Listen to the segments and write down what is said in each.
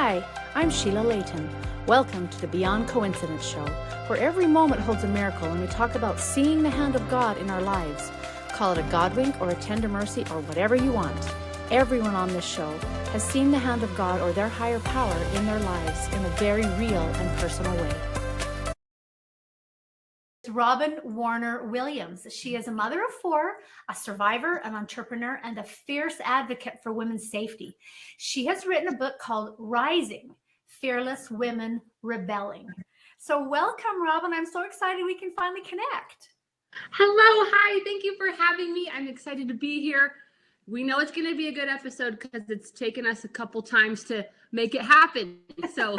Hi, I'm Sheila Layton. Welcome to the Beyond Coincidence Show, where every moment holds a miracle and we talk about seeing the hand of God in our lives. Call it a God wink or a tender mercy or whatever you want. Everyone on this show has seen the hand of God or their higher power in their lives in a very real and personal way. Robyn Warner Williams. She is a mother of four, a survivor, an entrepreneur, and a fierce advocate for women's safety. She has written a book called Rising, Fearless Women Rebelling. So welcome, Robyn. I'm so excited we can finally connect. Hello. Hi. Thank you for having me. I'm excited to be here. We know it's going to be a good episode because it's taken us a couple times to make it happen. So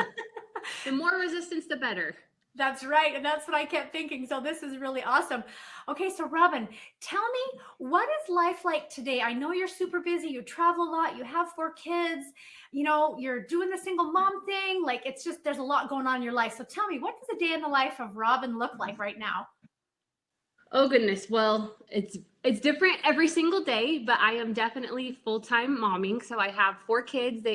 the more resistance, the better. That's right. And that's what I kept thinking. So this is really awesome. Okay. So Robyn, tell me, what is life like today? I know you're super busy. You travel a lot. You have four kids. You know, you're doing the single mom thing. Like, it's just, there's a lot going on in your life. So tell me, what does a day in the life of Robyn look like right now? Oh, goodness. Well, it's different every single day, but I am definitely full-time momming. So I have four kids. Their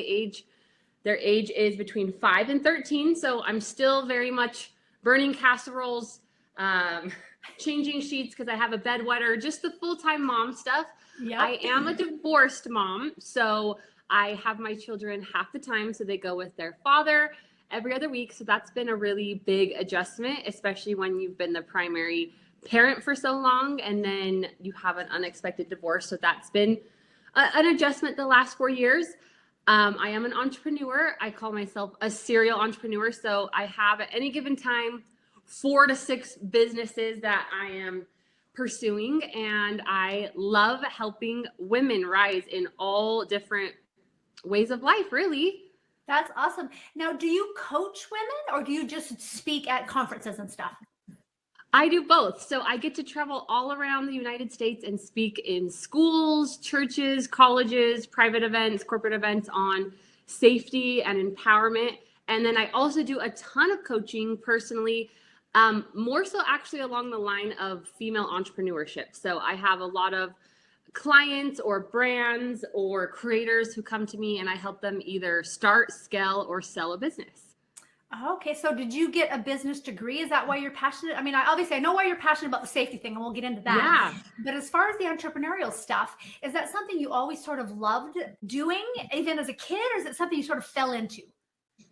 age is between 5 and 13. So I'm still very much burning casseroles, changing sheets because I have a bedwetter, just the full-time mom stuff. Yep. I am a divorced mom, so I have my children half the time, so they go with their father every other week. So that's been a really big adjustment, especially when you've been the primary parent for so long and then you have an unexpected divorce. So that's been an adjustment the last 4 years. I am an entrepreneur. I call myself a serial entrepreneur. So I have at any given time 4 to 6 businesses that I am pursuing. And I love helping women rise in all different ways of life, really. That's awesome. Now, do you coach women or do you just speak at conferences and stuff? I do both. So I get to travel all around the United States and speak in schools, churches, colleges, private events, corporate events on safety and empowerment. And then I also do a ton of coaching personally, more so actually along the line of female entrepreneurship. So I have a lot of clients or brands or creators who come to me and I help them either start, scale, or sell a business. Okay, so did you get a business degree? Is that why you're passionate? I mean, obviously I know why you're passionate about the safety thing, and we'll get into that. Yeah. But as far as the entrepreneurial stuff, is that something you always sort of loved doing, even as a kid, or is it something you sort of fell into?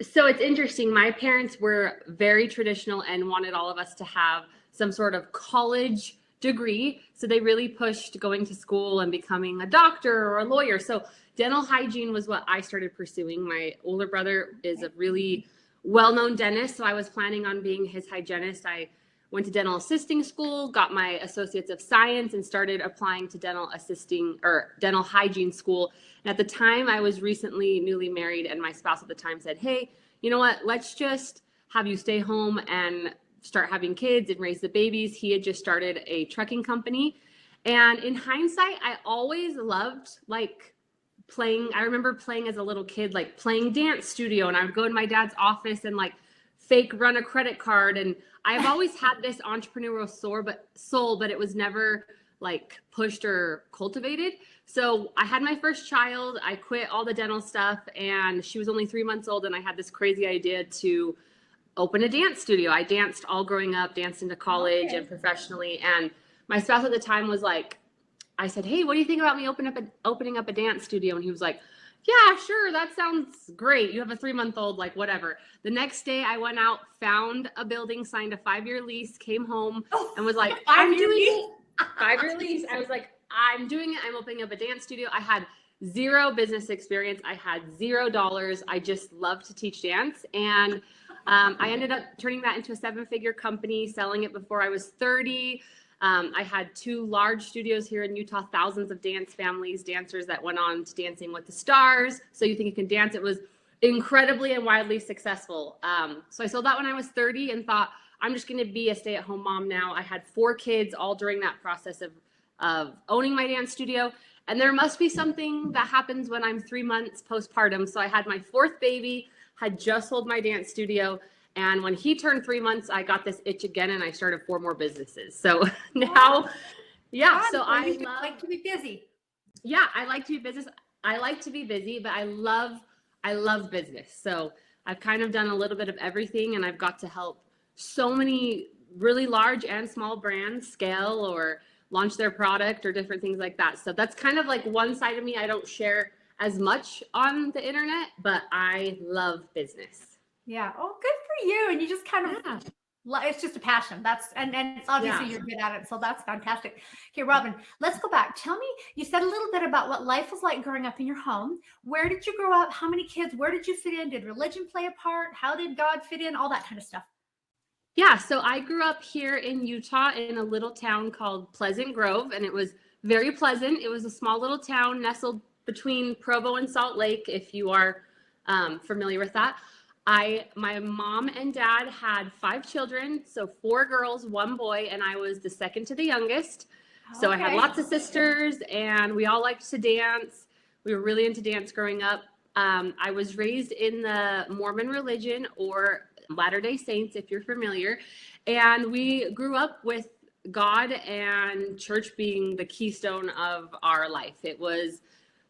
So it's interesting. My parents were very traditional and wanted all of us to have some sort of college degree. So they really pushed going to school and becoming a doctor or a lawyer. So dental hygiene was what I started pursuing. My older brother is a really well-known dentist, so I was planning on being his hygienist. I went to dental assisting school, got my associates of science, and started applying to dental hygiene school. And at the time, I was recently newly married, and my spouse at the time said, "Hey, you know what? Let's just have you stay home and start having kids and raise the babies." He had just started a trucking company, and in hindsight, I always loved playing. I remember playing as a little kid, like playing dance studio, and I would go in my dad's office and like fake run a credit card. And I've always had this entrepreneurial soul, but it was never like pushed or cultivated. So I had my first child, I quit all the dental stuff, and she was only 3 months old. And I had this crazy idea to open a dance studio. I danced all growing up, danced into college and professionally. And my spouse at the time was like, I said, "Hey, what do you think about me opening up a dance studio?" And he was like, "Yeah, sure. That sounds great. You have a 3-month-old, like whatever." The next day I went out, found a building, signed a 5-year lease, came home and was like, "I'm doing it." 5-year lease. I was like, "I'm doing it. I'm opening up a dance studio." I had zero business experience. I had $0. I just loved to teach dance. And I ended up turning that into a 7-figure company, selling it before I was 30. I had 2 large studios here in Utah, thousands of dance families, dancers that went on to Dancing with the Stars. So You Think You Can Dance. It was incredibly and widely successful. So I sold that when I was 30 and thought, I'm just going to be a stay-at-home mom now. I had 4 kids all during that process of owning my dance studio. And there must be something that happens when I'm 3 months postpartum. So I had my 4th baby, had just sold my dance studio. And when he turned 3 months, I got this itch again and I started 4 more businesses. So now, yeah, so I like to be busy. Yeah, I like to be busy, but I love I love business. So I've kind of done a little bit of everything, and I've got to help so many really large and small brands scale or launch their product or different things like that. So that's kind of like one side of me I don't share as much on the internet, but I love business. Yeah. Oh, good for you. And you just kind of, it's just a passion. And it's obviously you're good at it. So that's fantastic. Okay, Robyn, let's go back. Tell me, you said a little bit about what life was like growing up in your home. Where did you grow up? How many kids? Where did you fit in? Did religion play a part? How did God fit in? All that kind of stuff. Yeah, so I grew up here in Utah in a little town called Pleasant Grove, and it was very pleasant. It was a small little town nestled between Provo and Salt Lake, if you are familiar with that. My mom and dad had 5 children, so 4 girls, 1 boy, and I was the second to the youngest. Okay. So I had lots of sisters, and we all liked to dance. We were really into dance growing up. I was raised in the Mormon religion, or Latter-day Saints, if you're familiar. And we grew up with God and church being the keystone of our life. It was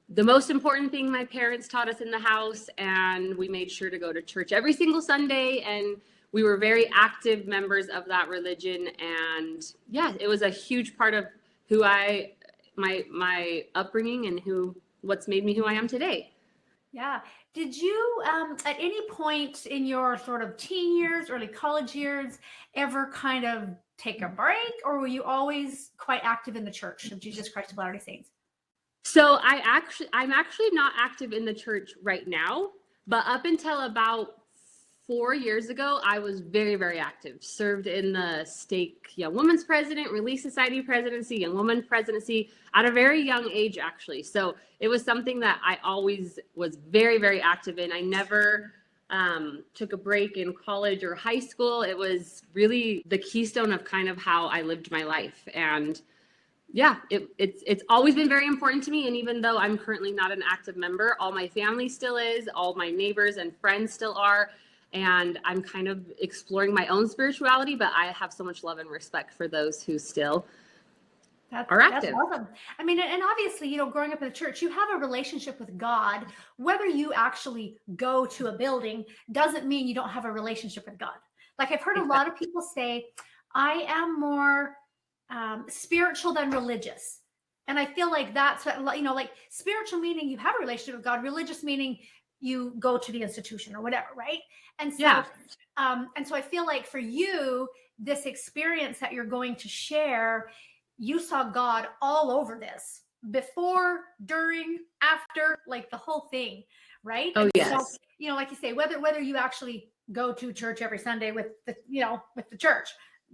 the most important thing my parents taught us in the house, and we made sure to go to church every single Sunday, and we were very active members of that religion. And yeah, it was a huge part of who my upbringing and what's made me who I am today. Yeah. Did you, at any point in your sort of teen years, early college years, ever kind of take a break, or were you always quite active in the Church of Jesus Christ of Latter-day Saints? So I'm actually not active in the church right now, but up until about 4 years ago, I was very, very active. Served in the stake Young Women's President, Relief Society presidency, Young Women presidency at a very young age, actually. So it was something that I always was very, very active in. I never took a break in college or high school. It was really the keystone of kind of how I lived my life. And yeah, it's always been very important to me. And even though I'm currently not an active member, all my family still is, all my neighbors and friends still are. And I'm kind of exploring my own spirituality, but I have so much love and respect for those who still are active. That's awesome. I mean, and obviously, growing up in the church, you have a relationship with God. Whether you actually go to a building doesn't mean you don't have a relationship with God. Like I've heard a lot of people say, I am more spiritual than religious. And I feel like that's what, like spiritual meaning you have a relationship with God, religious meaning you go to the institution or whatever, right? And so, and so I feel like for you, this experience that you're going to share, you saw God all over this, before, during, after, like the whole thing, right? Oh, and yes. So, like you say, whether you actually go to church every Sunday with the, with the church,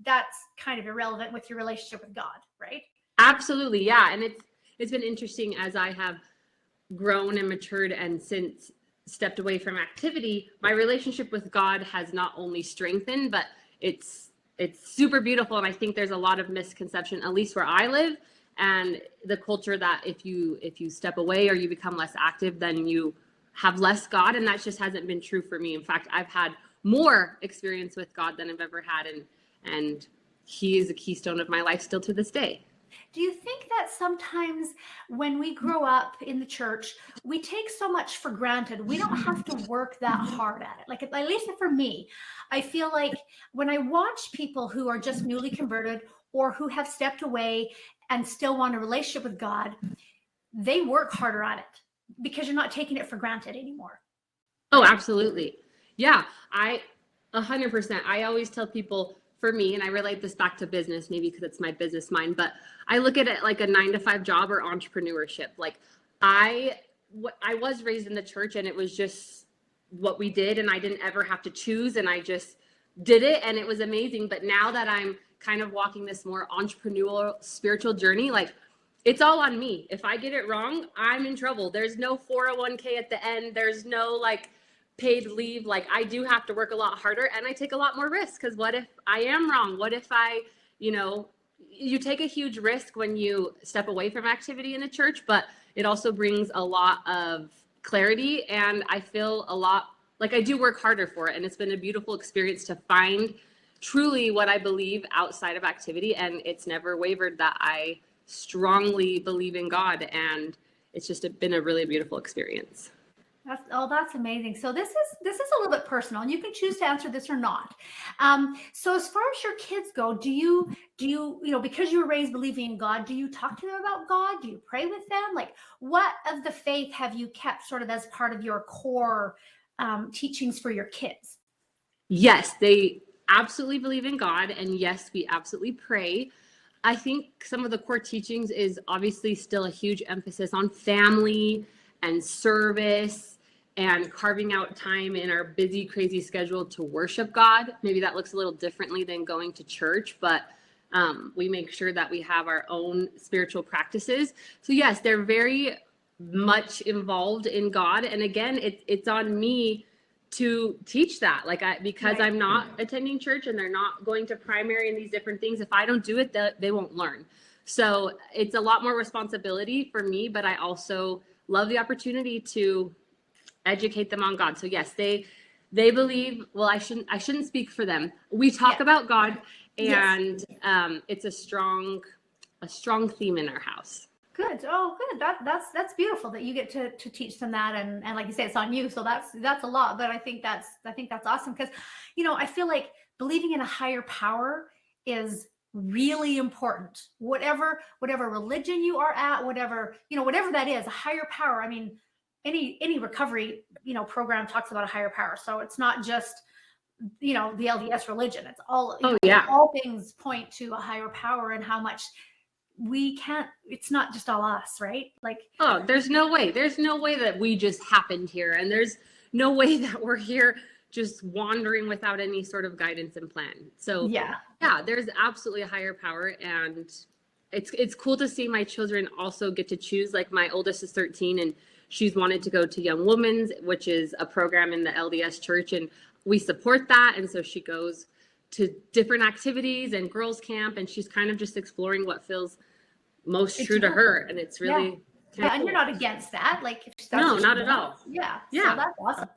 that's kind of irrelevant with your relationship with God, right? Absolutely, yeah. And it's been interesting as I have grown and matured and since stepped away from activity, my relationship with God has not only strengthened, but it's super beautiful. And I think there's a lot of misconception, at least where I live, and the culture that if you step away or you become less active, then you have less God. And that just hasn't been true for me. In fact, I've had more experience with God than I've ever had. And he is a keystone of my life still to this day. Do you think that sometimes when we grow up in the church, we take so much for granted? We don't have to work that hard at it. Like, at least for me, I feel like when I watch people who are just newly converted or who have stepped away and still want a relationship with God, they work harder at it because you're not taking it for granted anymore. Oh, absolutely. Yeah, 100%. I always tell people, for me, and I relate this back to business, maybe because it's my business mind, but I look at it like a 9-to-5 job or entrepreneurship. Like I was raised in the church and it was just what we did, and I didn't ever have to choose, and I just did it, and it was amazing. But now that I'm kind of walking this more entrepreneurial spiritual journey, like it's all on me. If I get it wrong, I'm in trouble. There's no 401k at the end. There's no like paid leave. Like I do have to work a lot harder, and I take a lot more risks, because what if I am wrong? What if you take a huge risk when you step away from activity in the church, but it also brings a lot of clarity, and I feel a lot like I do work harder for it. And it's been a beautiful experience to find truly what I believe outside of activity. And it's never wavered that I strongly believe in God, and it's just been a really beautiful experience. That's amazing. So this is a little bit personal, and you can choose to answer this or not. So as far as your kids go, do you because you were raised believing in God, do you talk to them about God? Do you pray with them? Like, what of the faith have you kept sort of as part of your core teachings for your kids? Yes, they absolutely believe in God, and yes, we absolutely pray. I think some of the core teachings is obviously still a huge emphasis on family and service and carving out time in our busy, crazy schedule to worship God. Maybe that looks a little differently than going to church, but we make sure that we have our own spiritual practices. So yes, they're very much involved in God. And again, it's on me to teach that, because I'm not attending church and they're not going to primary and these different things. If I don't do it, they won't learn. So it's a lot more responsibility for me, but I also love the opportunity to educate them on God. So yes, they believe, well, I shouldn't speak for them. We talk about God, and it's a strong theme in our house. Good. Oh, good. That's beautiful that you get to teach them that, and like you say, it's on you. So that's a lot, but I think that's awesome, because I feel like believing in a higher power is really important. Whatever religion you are at, whatever that is, a higher power. I mean, any recovery program talks about a higher power. So it's not just the LDS religion. It's all all things point to a higher power, and how much it's not just all us, right? Like, there's no way that we just happened here, and there's no way that we're here just wandering without any sort of guidance and plan. So yeah, there's absolutely a higher power, and it's cool to see my children also get to choose. Like, my oldest is 13, and she's wanted to go to Young Women's, which is a program in the LDS church, and we support that. And so she goes to different activities and girls camp, and she's kind of just exploring what feels most true to her. And it's really cool. And you're not against that. Like, no, not at all. Yeah. So that's awesome.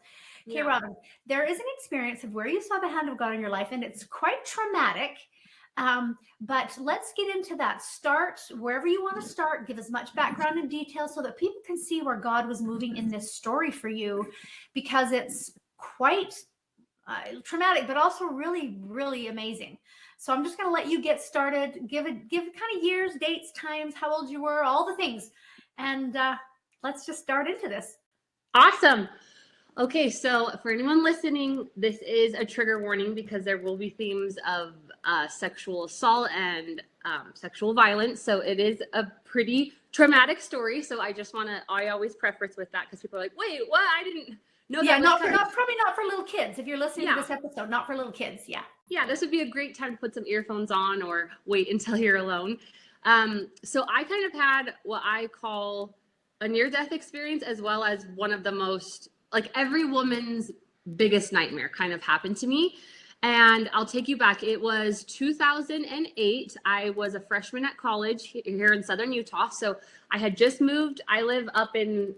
Okay, Robyn, there is an experience of where you saw the hand of God in your life, and it's quite traumatic. But let's get into that. Start wherever you want to start. Give as much background and detail so that people can see where God was moving in this story for you, because it's quite traumatic, but also really, really amazing. So I'm just going to let you get started. Give kind of years, dates, times, how old you were, all the things, and let's just start into this. Awesome. Okay, so for anyone listening, this is a trigger warning because there will be themes of sexual assault and sexual violence. So it is a pretty traumatic story. So I always preface with that, because people are like, wait, what? I didn't know that. Yeah, probably not for little kids. If you're listening to this episode, not for little kids. Yeah. Yeah, this would be a great time to put some earphones on or wait until you're alone. So I kind of had what I call a near-death experience, as well as one of the most, like, every woman's biggest nightmare kind of happened to me. And I'll take you back. It was 2008. I was a freshman at college here in Southern Utah. So I had just moved. I live up in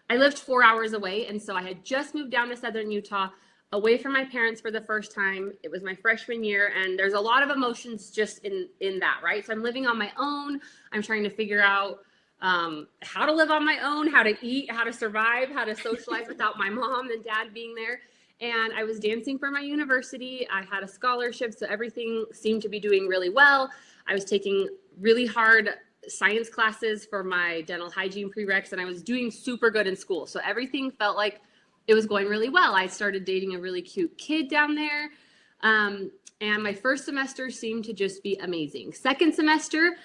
I lived 4 hours away. And so I had just moved down to Southern Utah, away from my parents for the first time. It was my freshman year. And there's a lot of emotions just in that, right? So I'm living on my own. I'm trying to figure out how to live on my own, how to eat, how to survive, how to socialize without my mom and dad being there. And I was dancing for my university. I had a scholarship, so everything seemed to be doing really well. I was taking really hard science classes for my dental hygiene prereqs, and I was doing super good in school. So everything felt like it was going really well. I started dating a really cute kid down there. And my first semester seemed to just be amazing. Second semester,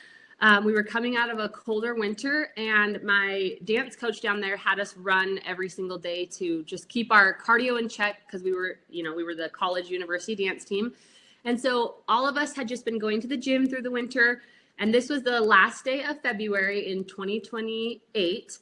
we were coming out of a colder winter, and my dance coach down there had us run every single day to just keep our cardio in check, because we were the college university dance team. And so all of us had just been going to the gym through the winter. And this was the last day of February in 2028.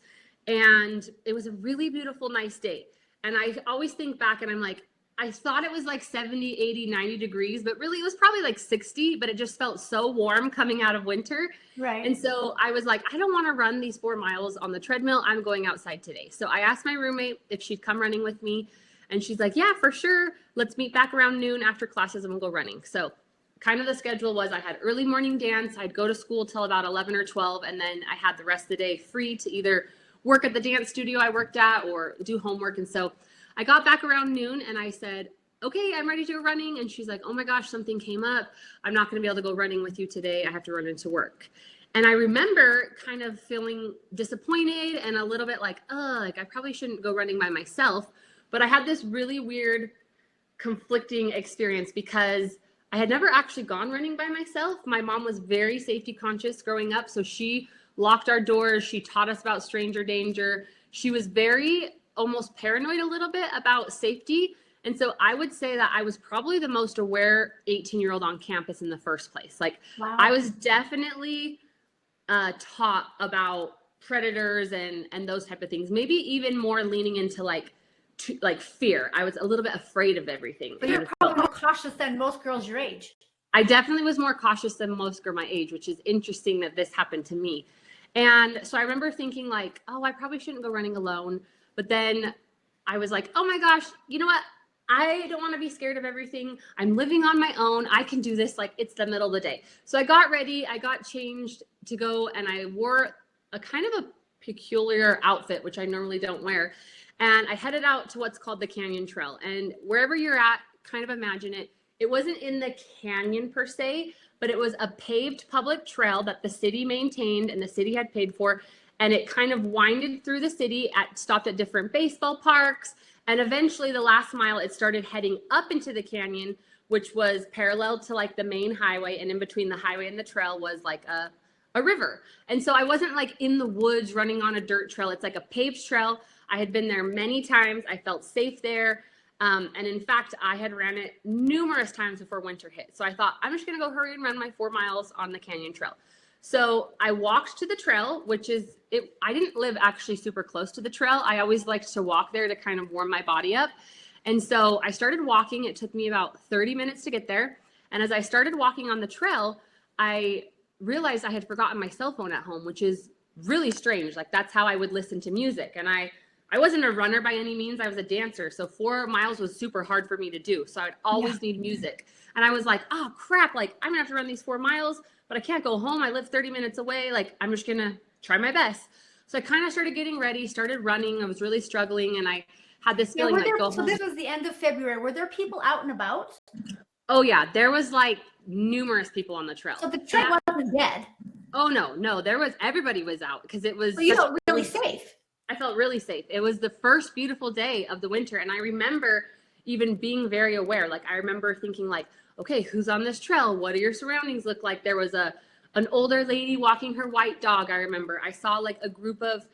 And it was a really beautiful, nice day. And I always think back and I'm like, I thought it was like 70, 80, 90 degrees, but really it was probably like 60, but it just felt so warm coming out of winter. Right. And so I was like, I don't want to run these 4 miles on the treadmill. I'm going outside today. So I asked my roommate if she'd come running with me. And she's like, yeah, for sure. Let's meet back around noon after classes and we'll go running. So kind of the schedule was I had early morning dance. I'd go to school till about 11 or 12. And then I had the rest of the day free to either work at the dance studio I worked at or do homework. And so I got back around noon and I said, okay, I'm ready to go running. And she's like, oh my gosh, something came up. I'm not going to be able to go running with you today. I have to run into work. And I remember kind of feeling disappointed and a little bit like, oh, like I probably shouldn't go running by myself. But I had this really weird conflicting experience because I had never actually gone running by myself. My mom was very safety conscious growing up. So she locked our doors. She taught us about stranger danger. She was very almost paranoid a little bit about safety. And so I would say that I was probably the most aware 18-year-old on campus in the first place. Like Wow. I was definitely taught about predators and those type of things. Maybe even more leaning into like fear. I was a little bit afraid of everything. But you're probably more cautious than most girls your age. I definitely was more cautious than most girls my age, which is interesting that this happened to me. And so I remember thinking like, oh, I probably shouldn't go running alone. But then I was like, oh my gosh, you know what? I don't want to be scared of everything. I'm living on my own. I can do this. Like it's the middle of the day. So I got ready. I got changed to go and I wore a kind of a peculiar outfit, which I normally don't wear. And I headed out to what's called the Canyon Trail. And wherever you're at, kind of imagine it. It wasn't in the canyon per se, but it was a paved public trail that the city maintained and the city had paid for. And it kind of winded through the city, stopped at different baseball parks. And eventually the last mile, it started heading up into the canyon, which was parallel to like the main highway. And in between the highway and the trail was like a river. And so I wasn't like in the woods running on a dirt trail. It's like a paved trail. I had been there many times. I felt safe there. And in fact, I had ran it numerous times before winter hit. So I thought, I'm just going to go hurry and run my 4 miles on the Canyon Trail. So I walked to the trail, which is it. I didn't live actually super close to the trail. I always liked to walk there to kind of warm my body up. And so I started walking. It took me about 30 minutes to get there. And as I started walking on the trail, I realized I had forgotten my cell phone at home, which is really strange. Like that's how I would listen to music. And I wasn't a runner by any means. I was a dancer. So 4 miles was super hard for me to do. So I'd always need music. And I was like, oh crap. Like I'm gonna have to run these 4 miles, but I can't go home. I live 30 minutes away. Like I'm just gonna try my best. So I kind of started getting ready, started running. I was really struggling. And I had this feeling like go home. So this was the end of February. Were there people out and about? Oh yeah. There was like numerous people on the trail. So the trail wasn't dead. Oh no. Everybody was out because it was. So you felt really safe. I felt really safe. It was the first beautiful day of the winter. And I remember even being very aware. Like I remember thinking like, okay, who's on this trail? What do your surroundings look like? There was an older lady walking her white dog. I remember I saw like a group of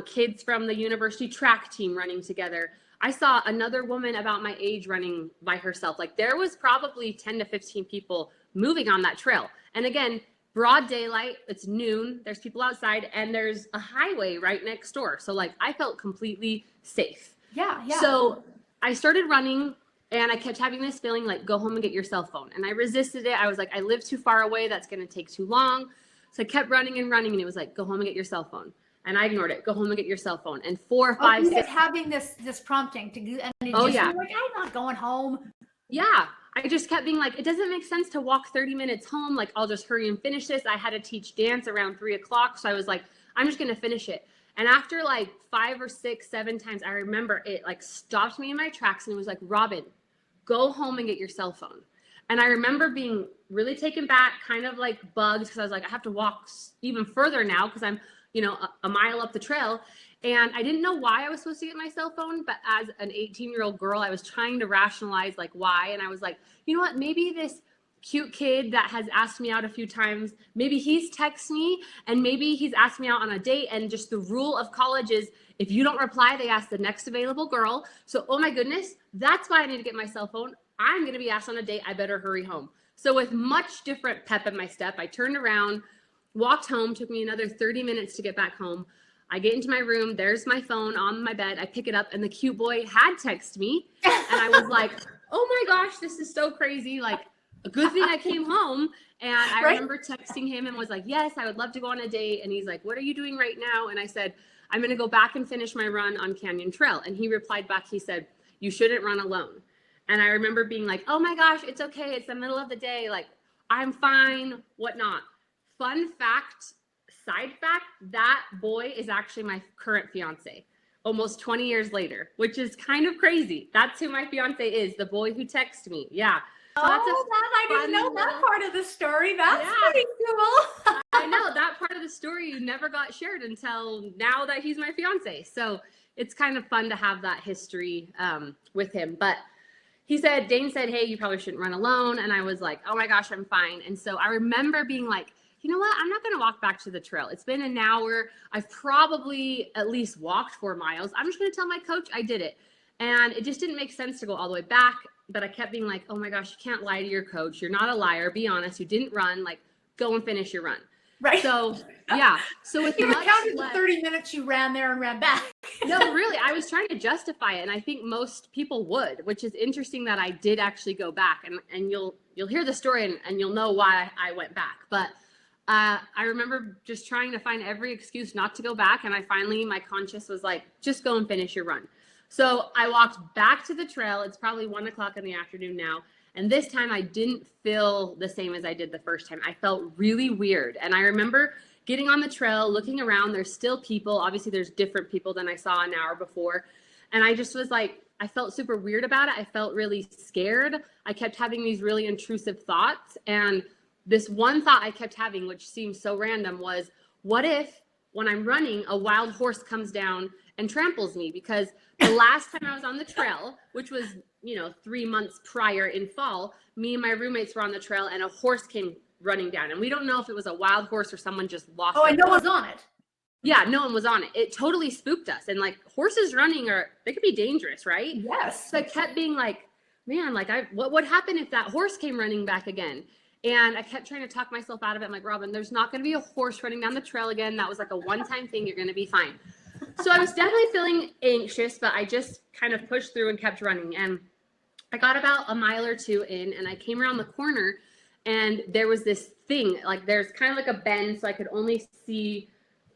kids from the university track team running together. I saw another woman about my age running by herself. Like there was probably 10 to 15 people moving on that trail. And again, broad daylight, it's noon, there's people outside and there's a highway right next door. So like I felt completely safe. Yeah. So I started running and I kept having this feeling like go home and get your cell phone. And I resisted it. I was like, I live too far away. That's going to take too long. So I kept running and running and it was like, go home and get your cell phone. And I ignored it. Go home and get your cell phone. And 4 or 5, 6. Having this prompting to do, and like, I'm not going home. Yeah. I just kept being like, it doesn't make sense to walk 30 minutes home. Like, I'll just hurry and finish this. I had to teach dance around 3 o'clock. So I was like, I'm just going to finish it. And after like 5 or 6, 7 times, I remember it like stopped me in my tracks and it was like, Robyn, go home and get your cell phone. And I remember being really taken back, kind of like bugged because I was like, I have to walk even further now because I'm, a mile up the trail. And I didn't know why I was supposed to get my cell phone, but as an 18-year-old girl, I was trying to rationalize like why. And I was like, you know what, maybe this cute kid that has asked me out a few times, maybe he's texted me and maybe he's asked me out on a date. And just the rule of college is if you don't reply, they ask the next available girl. So, oh my goodness, that's why I need to get my cell phone. I'm going to be asked on a date. I better hurry home. So with much different pep in my step, I turned around, walked home, took me another 30 minutes to get back home. I get into my room, there's my phone on my bed. I pick it up and the cute boy had texted me. And I was like, oh my gosh, this is so crazy. Like a good thing I came home. And I remember texting him and was like, yes, I would love to go on a date. And he's like, what are you doing right now? And I said, I'm going to go back and finish my run on Canyon Trail. And he replied back, he said, you shouldn't run alone. And I remember being like, oh my gosh, it's okay. It's the middle of the day. Like I'm fine, whatnot. Fun fact, side fact, that boy is actually my current fiance almost 20 years later, which is kind of crazy. That's who my fiance is, the boy who texted me. Yeah. So I didn't know that part of the story. That's pretty cool. I know that part of the story never got shared until now that he's my fiance. So it's kind of fun to have that history with him. But Dane said, hey, you probably shouldn't run alone. And I was like, oh my gosh, I'm fine. And so I remember being like, you know what? I'm not going to walk back to the trail. It's been an hour. I've probably at least walked 4 miles. I'm just going to tell my coach I did it. And it just didn't make sense to go all the way back. But I kept being like, oh my gosh, you can't lie to your coach. You're not a liar. Be honest. You didn't run. Like, go and finish your run. Right. So, yeah. So with you counted the 30 minutes you ran there and ran back. No, really. I was trying to justify it. And I think most people would, which is interesting that I did actually go back. And you'll hear the story and you'll know why I went back. But I remember just trying to find every excuse not to go back. And my conscience was like, just go and finish your run. So I walked back to the trail. It's probably 1 o'clock in the afternoon now. And this time I didn't feel the same as I did the first time. I felt really weird. And I remember getting on the trail, looking around. There's still people. Obviously, there's different people than I saw an hour before. And I just was like, I felt super weird about it. I felt really scared. I kept having these really intrusive thoughts. And this one thought I kept having, which seems so random, was, what if when I'm running, a wild horse comes down and tramples me? Because the last time I was on the trail, which was, 3 months prior in fall, me and my roommates were on the trail and a horse came running down. And we don't know if it was a wild horse or someone just lost it. Oh, and no one's on it. Yeah, no one was on it. It totally spooked us. And like, horses running they could be dangerous, right? Yes. So I kept being like, man, like what would happen if that horse came running back again? And I kept trying to talk myself out of it. I'm like, Robyn, there's not going to be a horse running down the trail again. That was like a one-time thing. You're going to be fine. So I was definitely feeling anxious, but I just kind of pushed through and kept running. And I got about a mile or two in, and I came around the corner, and there was this thing, like there's kind of like a bend, so I could only see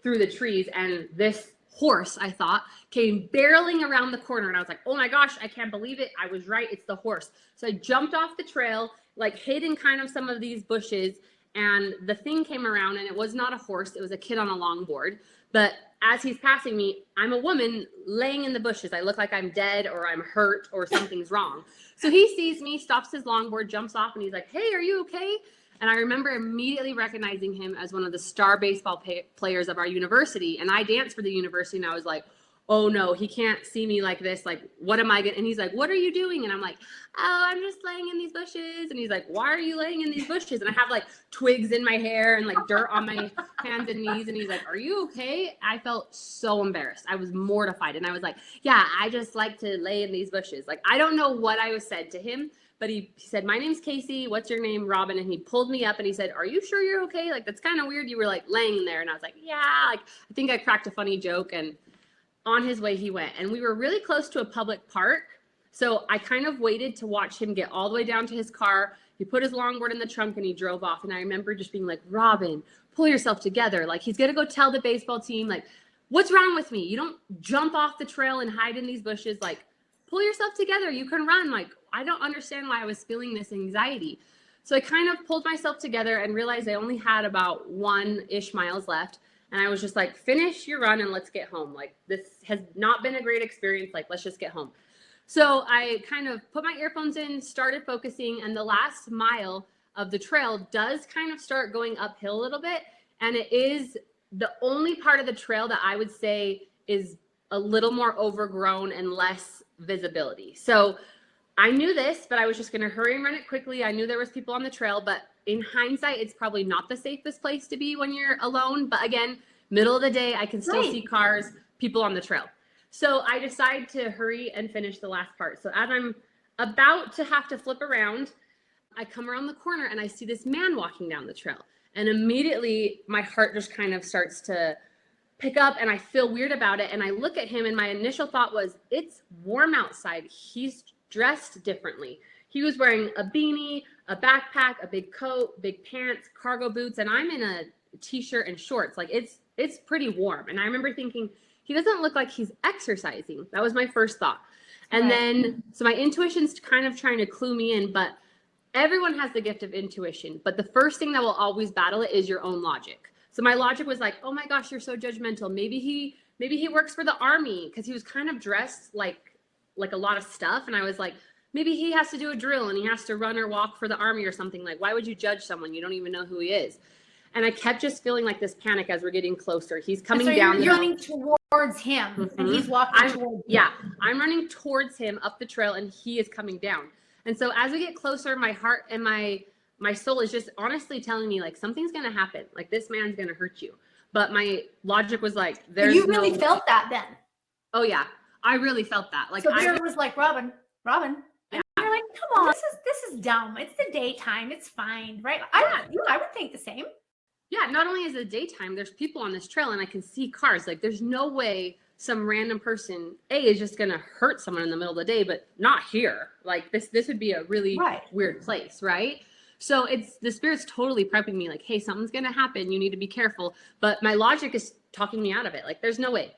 through the trees. And this horse, I thought, came barreling around the corner. And I was like, oh my gosh, I can't believe it. I was right. It's the horse. So I jumped off the trail, like hid in kind of some of these bushes, and the thing came around, and it was not a horse. It was a kid on a longboard. But as he's passing me, I'm a woman laying in the bushes. I look like I'm dead or I'm hurt or something's wrong. So he sees me, stops his longboard, jumps off, and he's like, hey, are you okay? And I remember immediately recognizing him as one of the star baseball players of our university. And I danced for the university, and I was like, oh no, he can't see me like this. Like, what am I going to? And he's like, what are you doing? And I'm like, oh, I'm just laying in these bushes. And he's like, why are you laying in these bushes? And I have like twigs in my hair and like dirt on my hands and knees. And he's like, are you okay? I felt so embarrassed. I was mortified. And I was like, yeah, I just like to lay in these bushes. Like, I don't know what I was said to him, but he said, my name's Casey. What's your name? Robyn. And he pulled me up and he said, are you sure you're okay? Like, that's kind of weird. You were like laying there. And I was like, yeah, like, I think I cracked a funny joke. And on his way he went, and we were really close to a public park. So I kind of waited to watch him get all the way down to his car. He put his longboard in the trunk and he drove off. And I remember just being like, Robyn, pull yourself together. Like, he's going to go tell the baseball team, like, what's wrong with me? You don't jump off the trail and hide in these bushes. Like, pull yourself together. You can run. Like, I don't understand why I was feeling this anxiety. So I kind of pulled myself together and realized I only had about 1-ish miles left. And I was just like, finish your run and let's get home. Like, this has not been a great experience. Like, let's just get home. So I kind of put my earphones in, started focusing, and the last mile of the trail does kind of start going uphill a little bit. And it is the only part of the trail that I would say is a little more overgrown and less visibility. So I knew this, but I was just going to hurry and run it quickly. I knew there was people on the trail, but in hindsight, it's probably not the safest place to be when you're alone. But again, middle of the day, I can still see cars, people on the trail. So I decide to hurry and finish the last part. So as I'm about to have to flip around, I come around the corner and I see this man walking down the trail. And immediately my heart just kind of starts to pick up and I feel weird about it. And I look at him and my initial thought was, it's warm outside. He's dressed differently. He was wearing a beanie, a backpack, a big coat, big pants, cargo boots, and I'm in a t-shirt and shorts. Like, it's pretty warm. And I remember thinking, he doesn't look like he's exercising. That was my first thought. And then, so my intuition's kind of trying to clue me in, but everyone has the gift of intuition. But the first thing that will always battle it is your own logic. So my logic was like, oh my gosh, you're so judgmental. Maybe he works for the army, because he was kind of dressed like a lot of stuff. And I was like, maybe he has to do a drill and he has to run or walk for the army or something. Like, why would you judge someone? You don't even know who he is. And I kept just feeling like this panic as we're getting closer. He's coming down. You're running towards him, and he's walking towards you. Yeah, I'm running towards him up the trail, and he is coming down. And so as we get closer, my heart and my soul is just honestly telling me, like, something's going to happen. Like, this man's going to hurt you. But my logic was like, there's You really felt that then? Oh, yeah. I really felt that. Like, so there was like, Robyn. And you're like, come on, this is dumb. It's the daytime. It's fine, right? I would think the same. Yeah, not only is it daytime, there's people on this trail and I can see cars. Like, there's no way some random person, is just going to hurt someone in the middle of the day, but not here. Like, this would be a really weird place, right? So the Spirit's totally prepping me, like, hey, something's going to happen. You need to be careful. But my logic is talking me out of it. Like, there's no way.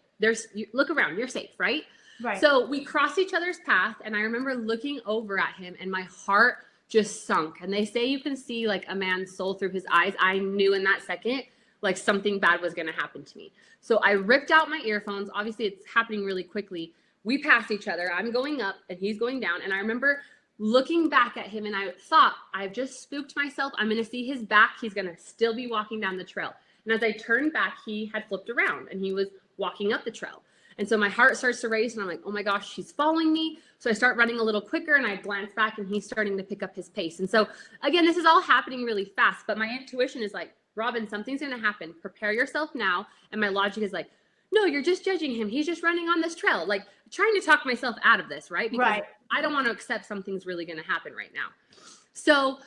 Look around, you're safe, right? Right. So we crossed each other's path, and I remember looking over at him, and my heart just sunk. And they say you can see like a man's soul through his eyes. I knew in that second, like, something bad was going to happen to me. So I ripped out my earphones. Obviously it's happening really quickly. We pass each other. I'm going up and he's going down. And I remember looking back at him, and I thought, I've just spooked myself. I'm going to see his back. He's going to still be walking down the trail. And as I turned back, he had flipped around and he was walking up the trail. And so my heart starts to race, and I'm like, oh my gosh, he's following me. So I start running a little quicker, and I glance back, and he's starting to pick up his pace. And so again, this is all happening really fast, but my intuition is like, Robyn, something's going to happen. Prepare yourself now. And my logic is like, no, you're just judging him. He's just running on this trail. Like, trying to talk myself out of this, right? Because I don't want to accept something's really going to happen right now. So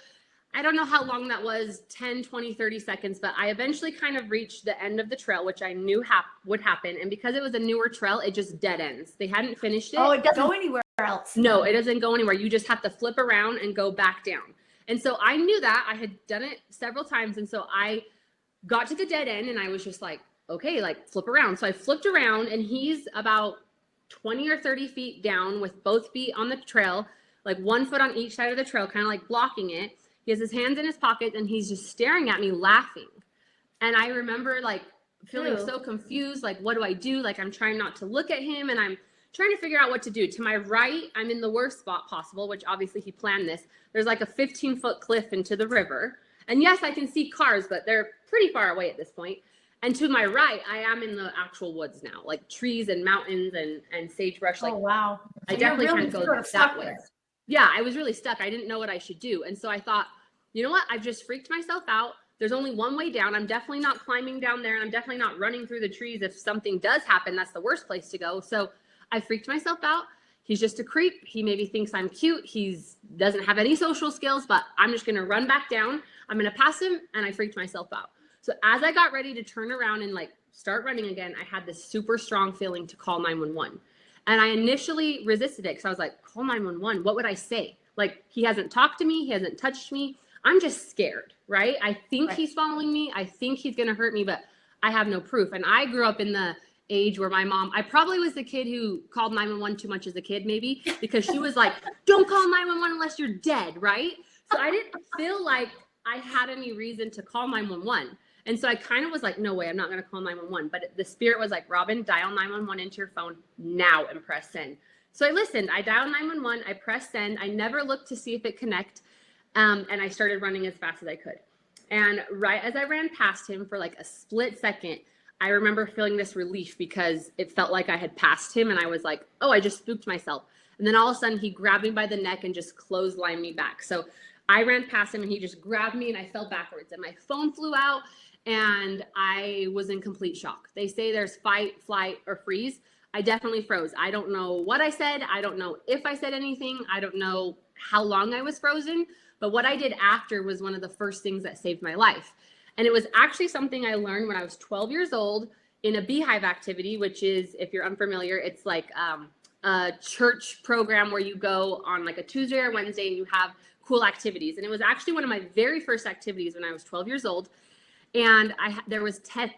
I don't know how long that was, 10, 20, 30 seconds, but I eventually kind of reached the end of the trail, which I knew would happen. And because it was a newer trail, it just dead ends. They hadn't finished it. Oh, it doesn't go anywhere else. No, it doesn't go anywhere. You just have to flip around and go back down. And so I knew that. I had done it several times. And so I got to the dead end, and I was just like, okay, like, flip around. So I flipped around, and he's about 20 or 30 feet down with both feet on the trail, like one foot on each side of the trail, kind of like blocking it. He has his hands in his pockets, and he's just staring at me laughing. And I remember like feeling so confused, like, what do I do? Like, I'm trying not to look at him, and I'm trying to figure out what to do. To my right, I'm in the worst spot possible, which obviously he planned this. There's like a 15-foot cliff into the river. And yes, I can see cars, but they're pretty far away at this point. And to my right, I am in the actual woods now, like trees and mountains and sagebrush. Like, oh, wow. So I definitely can't go that way. Yeah, I was really stuck. I didn't know what I should do. And so I thought, you know what? I've just freaked myself out. There's only one way down. I'm definitely not climbing down there, and I'm definitely not running through the trees. If something does happen, that's the worst place to go. So I freaked myself out. He's just a creep. He maybe thinks I'm cute. Doesn't have any social skills, but I'm just going to run back down. I'm going to pass him, and I freaked myself out. So as I got ready to turn around and like start running again, I had this super strong feeling to call 911. And I initially resisted it because I was like, call 911. What would I say? Like, he hasn't talked to me. He hasn't touched me. I'm just scared, right? I think he's following me. I think he's going to hurt me, but I have no proof. And I grew up in the age where my mom, I probably was the kid who called 911 too much as a kid, maybe, because she was like, don't call 911 unless you're dead, right? So I didn't feel like I had any reason to call 911. And so I kind of was like, no way, I'm not going to call 911. But the Spirit was like, Robyn, dial 911 into your phone now and press send. So I listened. I dialed 911. I pressed send. I never looked to see if it connect. And I started running as fast as I could. And right as I ran past him for like a split second, I remember feeling this relief because it felt like I had passed him. And I was like, oh, I just spooked myself. And then all of a sudden he grabbed me by the neck and just clotheslined me back. So I ran past him and he just grabbed me and I fell backwards and my phone flew out. And I was in complete shock. They say there's fight, flight, or freeze. I definitely froze. I don't know what I said. I don't know if I said anything. I don't know how long I was frozen. But what I did after was one of the first things that saved my life. And it was actually something I learned when I was 12 years old in a beehive activity, which is, if you're unfamiliar, it's like a church program where you go on like a Tuesday or Wednesday and you have cool activities. And it was actually one of my very first activities when I was 12 years old. And there was 10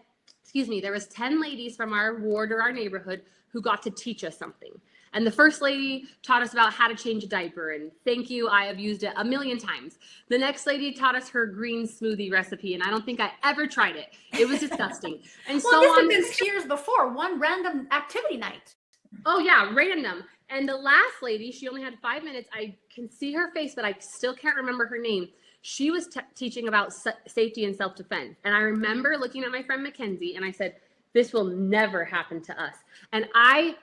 ladies from our ward or our neighborhood who got to teach us something. And the first lady taught us about how to change a diaper. And thank you, I have used it a million times. The next lady taught us her green smoothie recipe. And I don't think I ever tried it. It was disgusting. And Well, this has been years before, one random activity night. Oh yeah, random. And the last lady, she only had 5 minutes. I can see her face, but I still can't remember her name. She was teaching about safety and self-defense. And I remember looking at my friend Mackenzie and I said, this will never happen to us. And I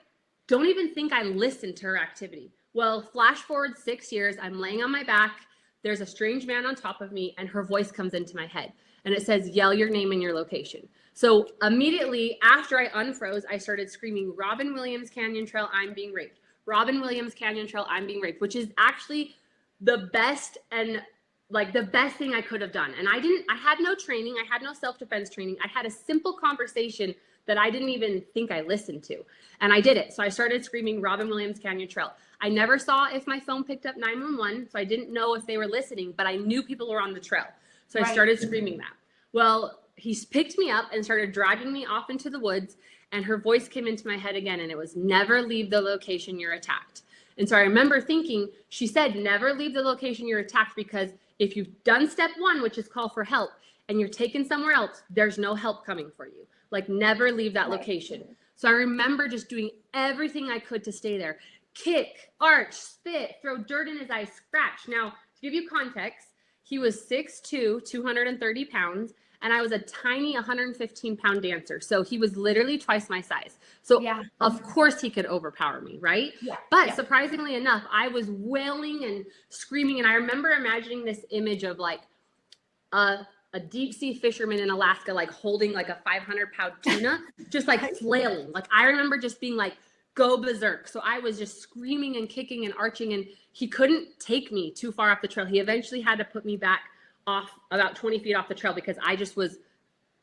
don't even think I listened to her activity. Well, flash forward 6 years, I'm laying on my back. There's a strange man on top of me and her voice comes into my head and it says, yell your name and your location. So immediately after I unfroze, I started screaming, Robyn Williams Canyon Trail, I'm being raped. Robyn Williams Canyon Trail, I'm being raped, which is actually the best and like the best thing I could have done. And I had no training. I had no self-defense training. I had a simple conversation that I didn't even think I listened to. And I did it. So I started screaming Robyn Williams Canyon Trail. I never saw if my phone picked up 911. So I didn't know if they were listening, but I knew people were on the trail. So I started screaming that. Well, he picked me up and started dragging me off into the woods. And her voice came into my head again. And it was never leave the location you're attacked. And so I remember thinking, she said, never leave the location you're attacked, because if you've done step one, which is call for help, and you're taken somewhere else, there's no help coming for you. Like never leave that location. So I remember just doing everything I could to stay there. Kick, arch, spit, throw dirt in his eyes, scratch. Now, to give you context, he was 6'2", 230 pounds, and I was a tiny 115-pound dancer. So he was literally twice my size. So of course he could overpower me, right? But surprisingly enough, I was wailing and screaming. And I remember imagining this image of like a deep sea fisherman in Alaska, like holding like a 500-pound tuna, just like flailing. Like I remember just being like, go berserk. So I was just screaming and kicking and arching, and he couldn't take me too far off the trail. He eventually had to put me back off about 20 feet off the trail because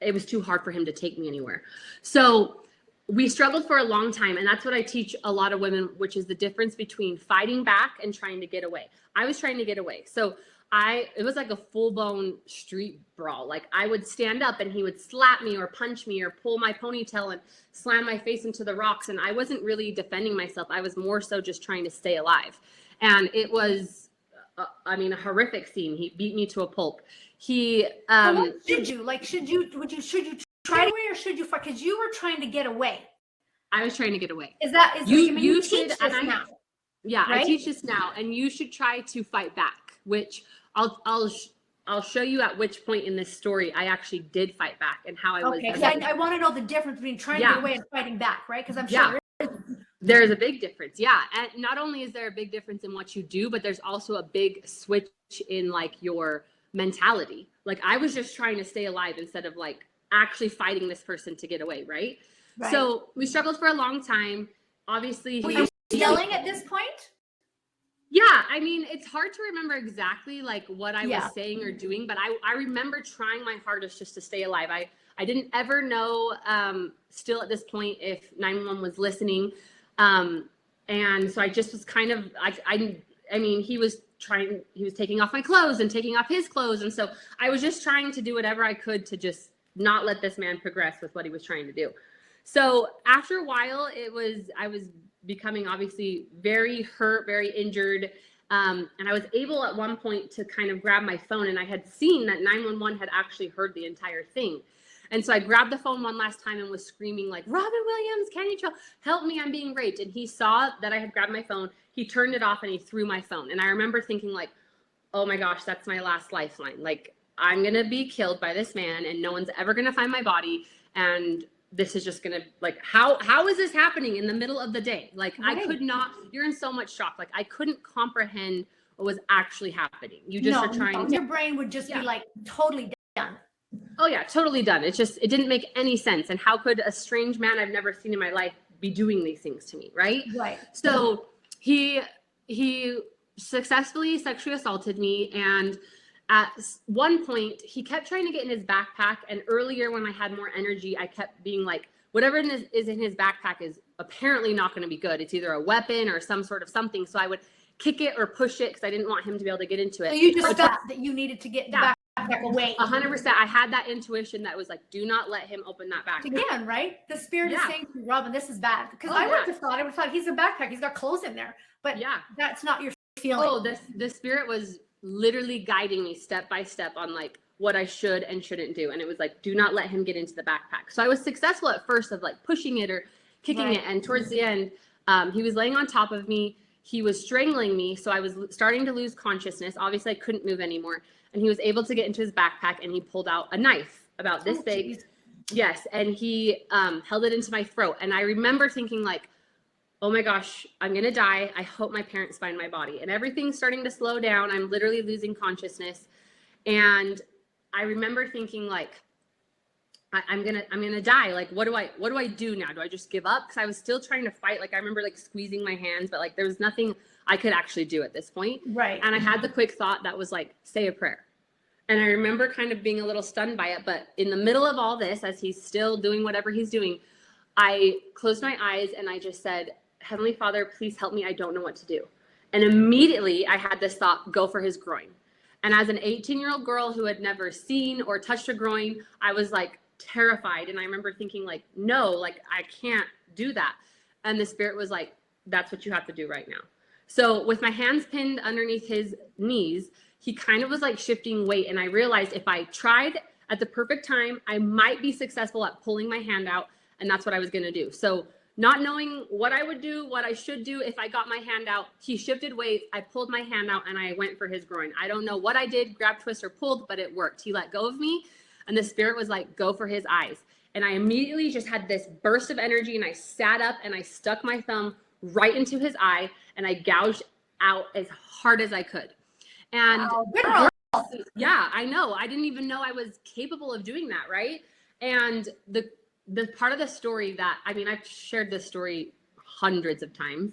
it was too hard for him to take me anywhere. So we struggled for a long time. And that's what I teach a lot of women, which is the difference between fighting back and trying to get away. I was trying to get away. So it was like a full-blown street brawl. Like I would stand up and he would slap me or punch me or pull my ponytail and slam my face into the rocks. And I wasn't really defending myself. I was more so just trying to stay alive. And it was, a horrific scene. He beat me to a pulp. What should you try to away or should you fight? Because you were trying to get away. I was trying to get away. You teach this now. Yeah, right? I teach this now, and you should try to fight back, which I'll show you at which point in this story I actually did fight back and how I was. Okay, I want to know the difference between trying to get away and fighting back, right? Because I'm sure there's a big difference. Yeah. And not only is there a big difference in what you do, but there's also a big switch in like your mentality. Like I was just trying to stay alive instead of like actually fighting this person to get away. Right. So we struggled for a long time. Obviously. Were you yelling at this point? Yeah. I mean, it's hard to remember exactly like what I was saying or doing, but I remember trying my hardest just to stay alive. I didn't ever know, still at this point, if 911 was listening. And so I just was kind of, I mean, he was taking off my clothes and taking off his clothes. And so I was just trying to do whatever I could to just not let this man progress with what he was trying to do. So after a while, I was becoming obviously very hurt, very injured. And I was able at one point to kind of grab my phone, and I had seen that 911 had actually heard the entire thing. And so I grabbed the phone one last time and was screaming like, Robyn Williams, Canyon Trail, help me, I'm being raped. And he saw that I had grabbed my phone. He turned it off and he threw my phone. And I remember thinking like, oh my gosh, that's my last lifeline. Like I'm going to be killed by this man and no one's ever going to find my body. And this is just going to like, how is this happening in the middle of the day? Like I could not, you're in so much shock. Like I couldn't comprehend what was actually happening. You just are trying to. Your brain would just be like totally done. Oh yeah, totally done. It didn't make any sense. And how could a strange man I've never seen in my life be doing these things to me, right? Right. So he successfully sexually assaulted me, and at one point he kept trying to get in his backpack. And earlier when I had more energy, I kept being like, whatever is in his backpack is apparently not going to be good. It's either a weapon or some sort of something. So I would kick it or push it because I didn't want him to be able to get into it. So you just felt that you needed to get the back backpack away. 100%. I had that intuition that was like, do not let him open that backpack. Again, right? The spirit is saying to Robyn, this is bad. Because I would have thought he's a backpack. He's got clothes in there. But that's not your feeling. Oh, the spirit was literally guiding me step by step on like what I should and shouldn't do. And it was like, do not let him get into the backpack. So I was successful at first of like pushing it or kicking it. And towards the end, he was laying on top of me. He was strangling me. So I was starting to lose consciousness. Obviously, I couldn't move anymore. And he was able to get into his backpack and he pulled out a knife about this big. Geez. Yes. And he held it into my throat. And I remember thinking like, oh my gosh, I'm going to die. I hope my parents find my body. And everything's starting to slow down. I'm literally losing consciousness. And I remember thinking like, I'm gonna die. Like, what do I do now? Do I just give up? Because I was still trying to fight. Like, I remember like squeezing my hands, but like there was nothing I could actually do at this point. Right. And I had the quick thought that was like, say a prayer. And I remember kind of being a little stunned by it. But in the middle of all this, as he's still doing whatever he's doing, I closed my eyes and I just said, Heavenly Father, please help me. I don't know what to do. And immediately I had this thought, go for his groin. And as an 18-year-old girl who had never seen or touched a groin, I was like, terrified. And I remember thinking like, no, like I can't do that. And the spirit was like, that's what you have to do right now. So with my hands pinned underneath his knees, he kind of was like shifting weight. And I realized if I tried at the perfect time, I might be successful at pulling my hand out. And that's what I was going to do. So not knowing what I would do, what I should do if I got my hand out, he shifted weight. I pulled my hand out and I went for his groin. I don't know what I did, grab, twist, or pulled, but it worked. He let go of me. And the spirit was like, go for his eyes. And I immediately just had this burst of energy and I sat up and I stuck my thumb right into his eye and I gouged out as hard as I could. And yeah, I know. I didn't even know I was capable of doing that, right? And the part of the story that, I mean, I've shared this story hundreds of times.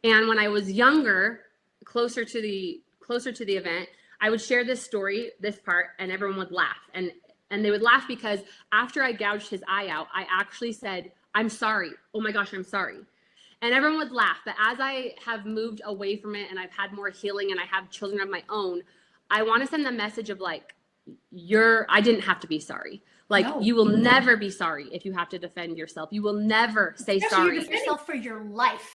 And when I was younger, closer to the event, I would share this story, this part, and everyone would laugh. And they would laugh because after I gouged his eye out, I actually said, I'm sorry. Oh my gosh, I'm sorry. And everyone would laugh. But as I have moved away from it and I've had more healing and I have children of my own, I want to send the message of like, I didn't have to be sorry. Like, no. You will never be sorry if you have to defend yourself. You will never say sorry. You defend yourself for your life.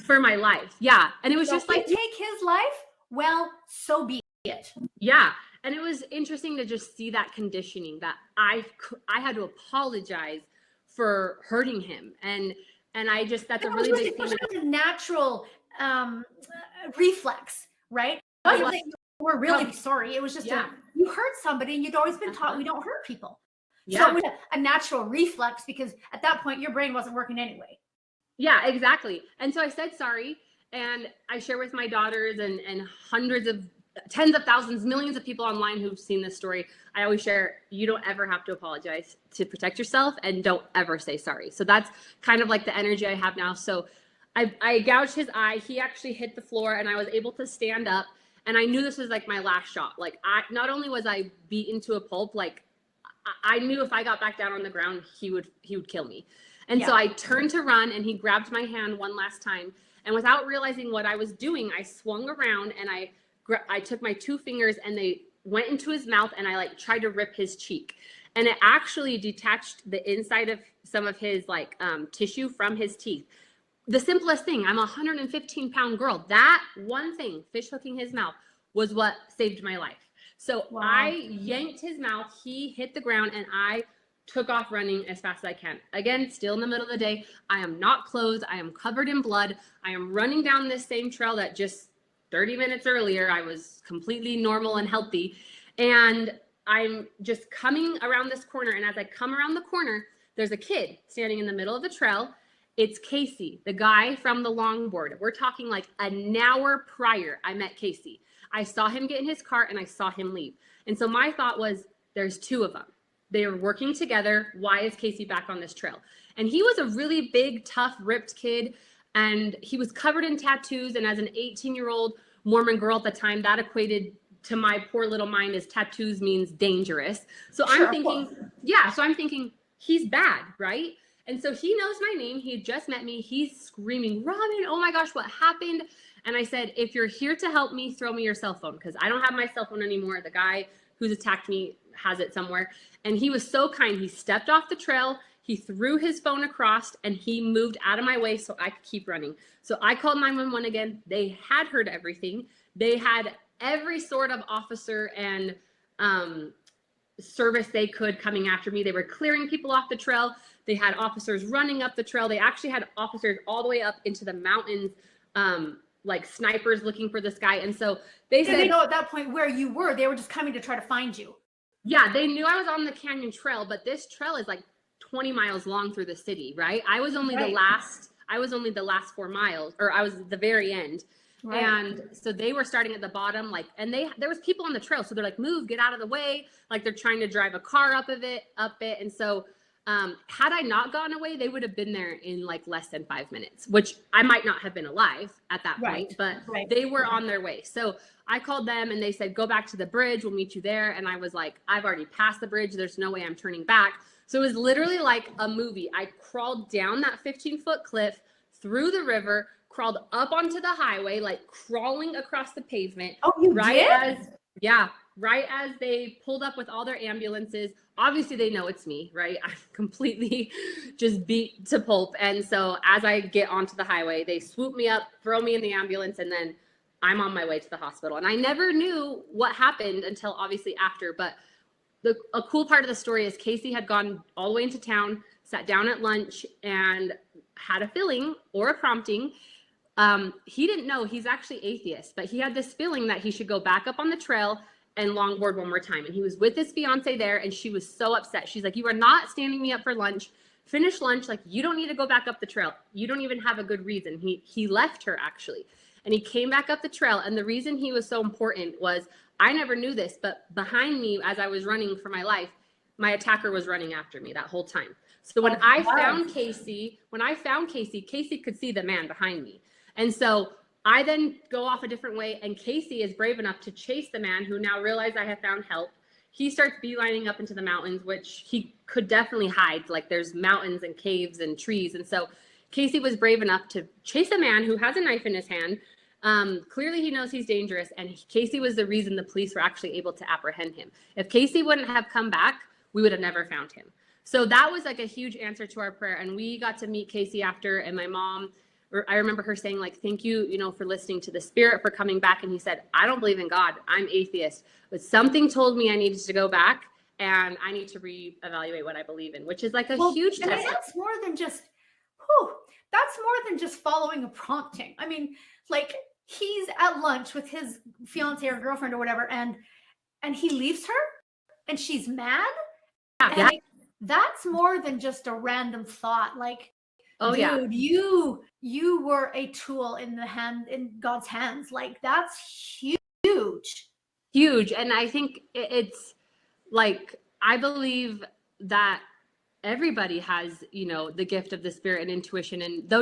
For my life. Yeah. And it was just like, take his life. Well, so be it. Yeah. And it was interesting to just see that conditioning that I had to apologize for hurting him. And I just, that's a really big thing. It was a natural reflex, right? It wasn't that you were really sorry. It was just you hurt somebody and you'd always been taught we don't hurt people. Yeah. So it was a natural reflex because at that point your brain wasn't working anyway. Yeah, exactly. And so I said sorry and I share with my daughters and hundreds of tens of thousands, millions of people online who've seen this story. I always share, you don't ever have to apologize to protect yourself and don't ever say sorry. So that's kind of like the energy I have now. So I gouged his eye. He actually hit the floor and I was able to stand up and I knew this was like my last shot. Like not only was I beaten to a pulp, like I knew if I got back down on the ground, he would kill me. And so I turned to run and he grabbed my hand one last time. And without realizing what I was doing, I swung around and I took my two fingers and they went into his mouth and I like tried to rip his cheek. And it actually detached the inside of some of his like tissue from his teeth. The simplest thing, I'm a 115-pound girl. That one thing, fish hooking his mouth, was what saved my life. So I yanked his mouth, he hit the ground and I took off running as fast as I can. Again, still in the middle of the day. I am not clothed. I am covered in blood. I am running down this same trail that just 30 minutes earlier, I was completely normal and healthy. And I'm just coming around this corner. And as I come around the corner, there's a kid standing in the middle of the trail. It's Casey, the guy from the longboard. We're talking like an hour prior I met Casey. I saw him get in his car and I saw him leave. And so my thought was, there's two of them. They are working together. Why is Casey back on this trail? And he was a really big, tough, ripped kid. And he was covered in tattoos. And as an 18-year-old Mormon girl at the time, that equated to my poor little mind as tattoos means dangerous. So I'm thinking, he's bad, right? And so he knows my name. He had just met me. He's screaming, Robyn, oh my gosh, what happened? And I said, if you're here to help me, throw me your cell phone because I don't have my cell phone anymore. The guy who's attacked me has it somewhere. And he was so kind. He stepped off the trail. He threw his phone across and he moved out of my way so I could keep running. So I called 911 again. They had heard everything. They had every sort of officer and service they could coming after me. They were clearing people off the trail. They had officers running up the trail. They actually had officers all the way up into the mountains, like snipers looking for this guy. And so they said, they know at that point where you were. They were just coming to try to find you. Yeah, they knew I was on the canyon trail, but this trail is like 20 miles long through the city, right? I was only the last 4 miles, or I was at the very end. Right. And so they were starting at the bottom, like, and there was people on the trail. So they're like, move, get out of the way. Like they're trying to drive a car up it. And so had I not gone away, they would have been there in like less than 5 minutes, which I might not have been alive at that point, but they were on their way. So I called them and they said, go back to the bridge. We'll meet you there. And I was like, I've already passed the bridge. There's no way I'm turning back. So it was literally like a movie. I crawled down that 15-foot cliff, through the river, crawled up onto the highway, like crawling across the pavement. Oh, you did? Right as they pulled up with all their ambulances. Obviously they know it's me, right? I'm completely just beat to pulp. And so as I get onto the highway, they swoop me up, throw me in the ambulance, and then I'm on my way to the hospital. And I never knew what happened until obviously after, but a cool part of the story is Casey had gone all the way into town, sat down at lunch, and had a feeling or a prompting. He didn't know he's actually atheist, but he had this feeling that he should go back up on the trail and longboard one more time. And he was with his fiance there, and she was so upset. She's like, you are not standing me up for lunch. Finish lunch. Like, you don't need to go back up the trail. You don't even have a good reason. He left her actually, and he came back up the trail. And the reason he was so important was, I never knew this, but behind me, as I was running for my life, my attacker was running after me that whole time. So when I found Casey, Casey could see the man behind me. And so I then go off a different way, and Casey is brave enough to chase the man who now realized I have found help. He starts beelining up into the mountains, which he could definitely hide. Like there's mountains and caves and trees. And so Casey was brave enough to chase a man who has a knife in his hand. Clearly he knows he's dangerous, and Casey was the reason the police were actually able to apprehend him. If Casey wouldn't have come back, we would have never found him. So that was like a huge answer to our prayer. And we got to meet Casey after, and my mom, I remember her saying like, thank you, for listening to the Spirit, for coming back. And he said, I don't believe in God. I'm atheist, but something told me I needed to go back and I need to reevaluate what I believe in, which is like a huge test. That's more than just, following a prompting. I mean, like he's at lunch with his fiance or girlfriend or whatever, and he leaves her and she's mad. Yeah. Like, that's more than just a random thought. Like, dude, you were a tool in God's hands. Like that's huge. And I think it's like, I believe that everybody has, the gift of the Spirit and intuition. And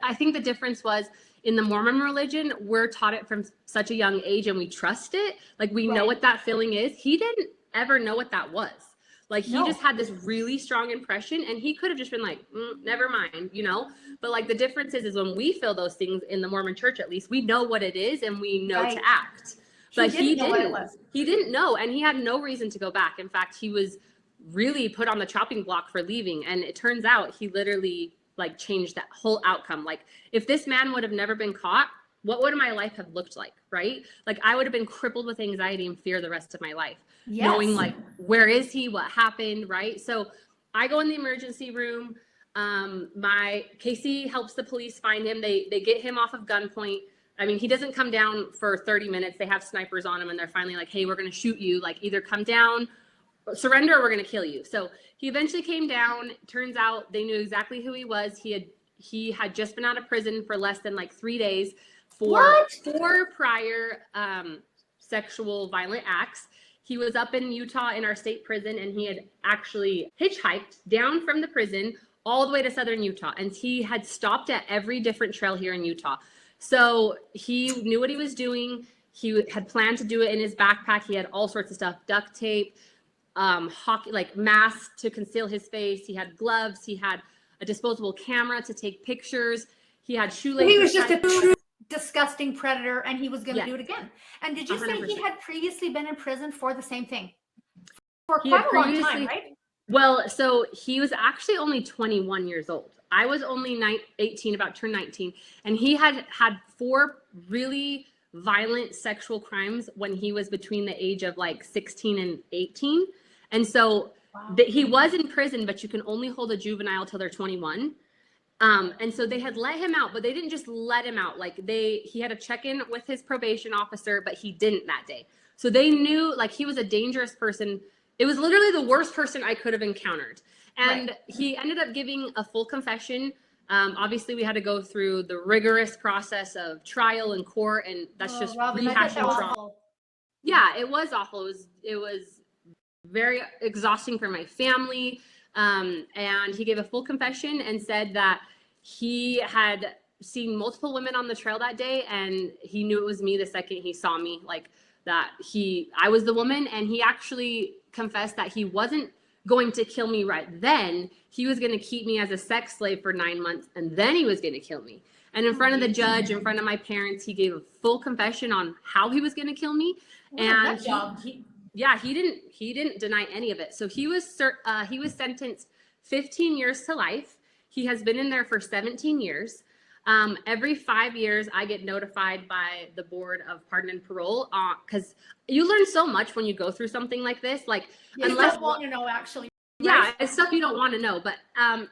I think the difference was in the Mormon religion, we're taught it from such a young age and we trust it. Like we know what that feeling is. He didn't ever know what that was. Like he just had this really strong impression, and he could have just been like, never mind, but like the difference is when we feel those things in the Mormon church, at least we know what it is and we know to act. But he didn't know, and he had no reason to go back. In fact, he was really put on the chopping block for leaving. And it turns out he literally like changed that whole outcome. Like if this man would have never been caught, what would my life have looked like? Right? Like I would have been crippled with anxiety and fear the rest of my life. Yes. Knowing like, where is he? What happened? Right? So I go in the emergency room. Casey helps the police find him. They get him off of gunpoint. I mean, he doesn't come down for 30 minutes. They have snipers on him, and they're finally like, hey, we're going to shoot you. Like either come down, surrender, or we're going to kill you. So he eventually came down. Turns out they knew exactly who he was. He had just been out of prison for less than like 3 days for 4 prior sexual violent acts. He was up in Utah in our state prison, and he had actually hitchhiked down from the prison all the way to southern Utah. And he had stopped at every different trail here in Utah. So he knew what he was doing. He had planned to do it in his backpack. He had all sorts of stuff, duct tape, hockey, like masks to conceal his face. He had gloves. He had a disposable camera to take pictures. He had shoelaces. He was just a disgusting predator and he was going to Yes. do it again. And did you say 100%. he had previously been in prison for the same thing? For He had quite a long time, previously- right? Well, so he was actually only 21 years old. I was only 18, about turned 19, and he had 4 really violent sexual crimes when he was between the age of like 16 and 18. And so he was in prison, but you can only hold a juvenile till they're 21. And so they had let him out, but they didn't just let him out. Like he had a check-in with his probation officer, but he didn't that day. So they knew like he was a dangerous person. It was literally the worst person I could have encountered. And he ended up giving a full confession. Obviously we had to go through the rigorous process of trial and court, and that's just Robyn, I bet that rehashing was trauma. awful. Yeah, it was awful. It was very exhausting for my family. And he gave a full confession and said that he had seen multiple women on the trail that day, and he knew it was me the second he saw me, like that I was the woman. And he actually confessed that he wasn't going to kill me right then. He was going to keep me as a sex slave for 9 months, and then he was going to kill me. And in front of the judge, in front of my parents, he gave a full confession on how he was going to kill me. And he didn't deny any of it. So he was sentenced 15 years to life. He has been in there for 17 years. Every 5 years, I get notified by the Board of Pardon and Parole, because you learn so much when you go through something like this. Like, unless you want to know, actually. Yeah, it's stuff you don't want to know. But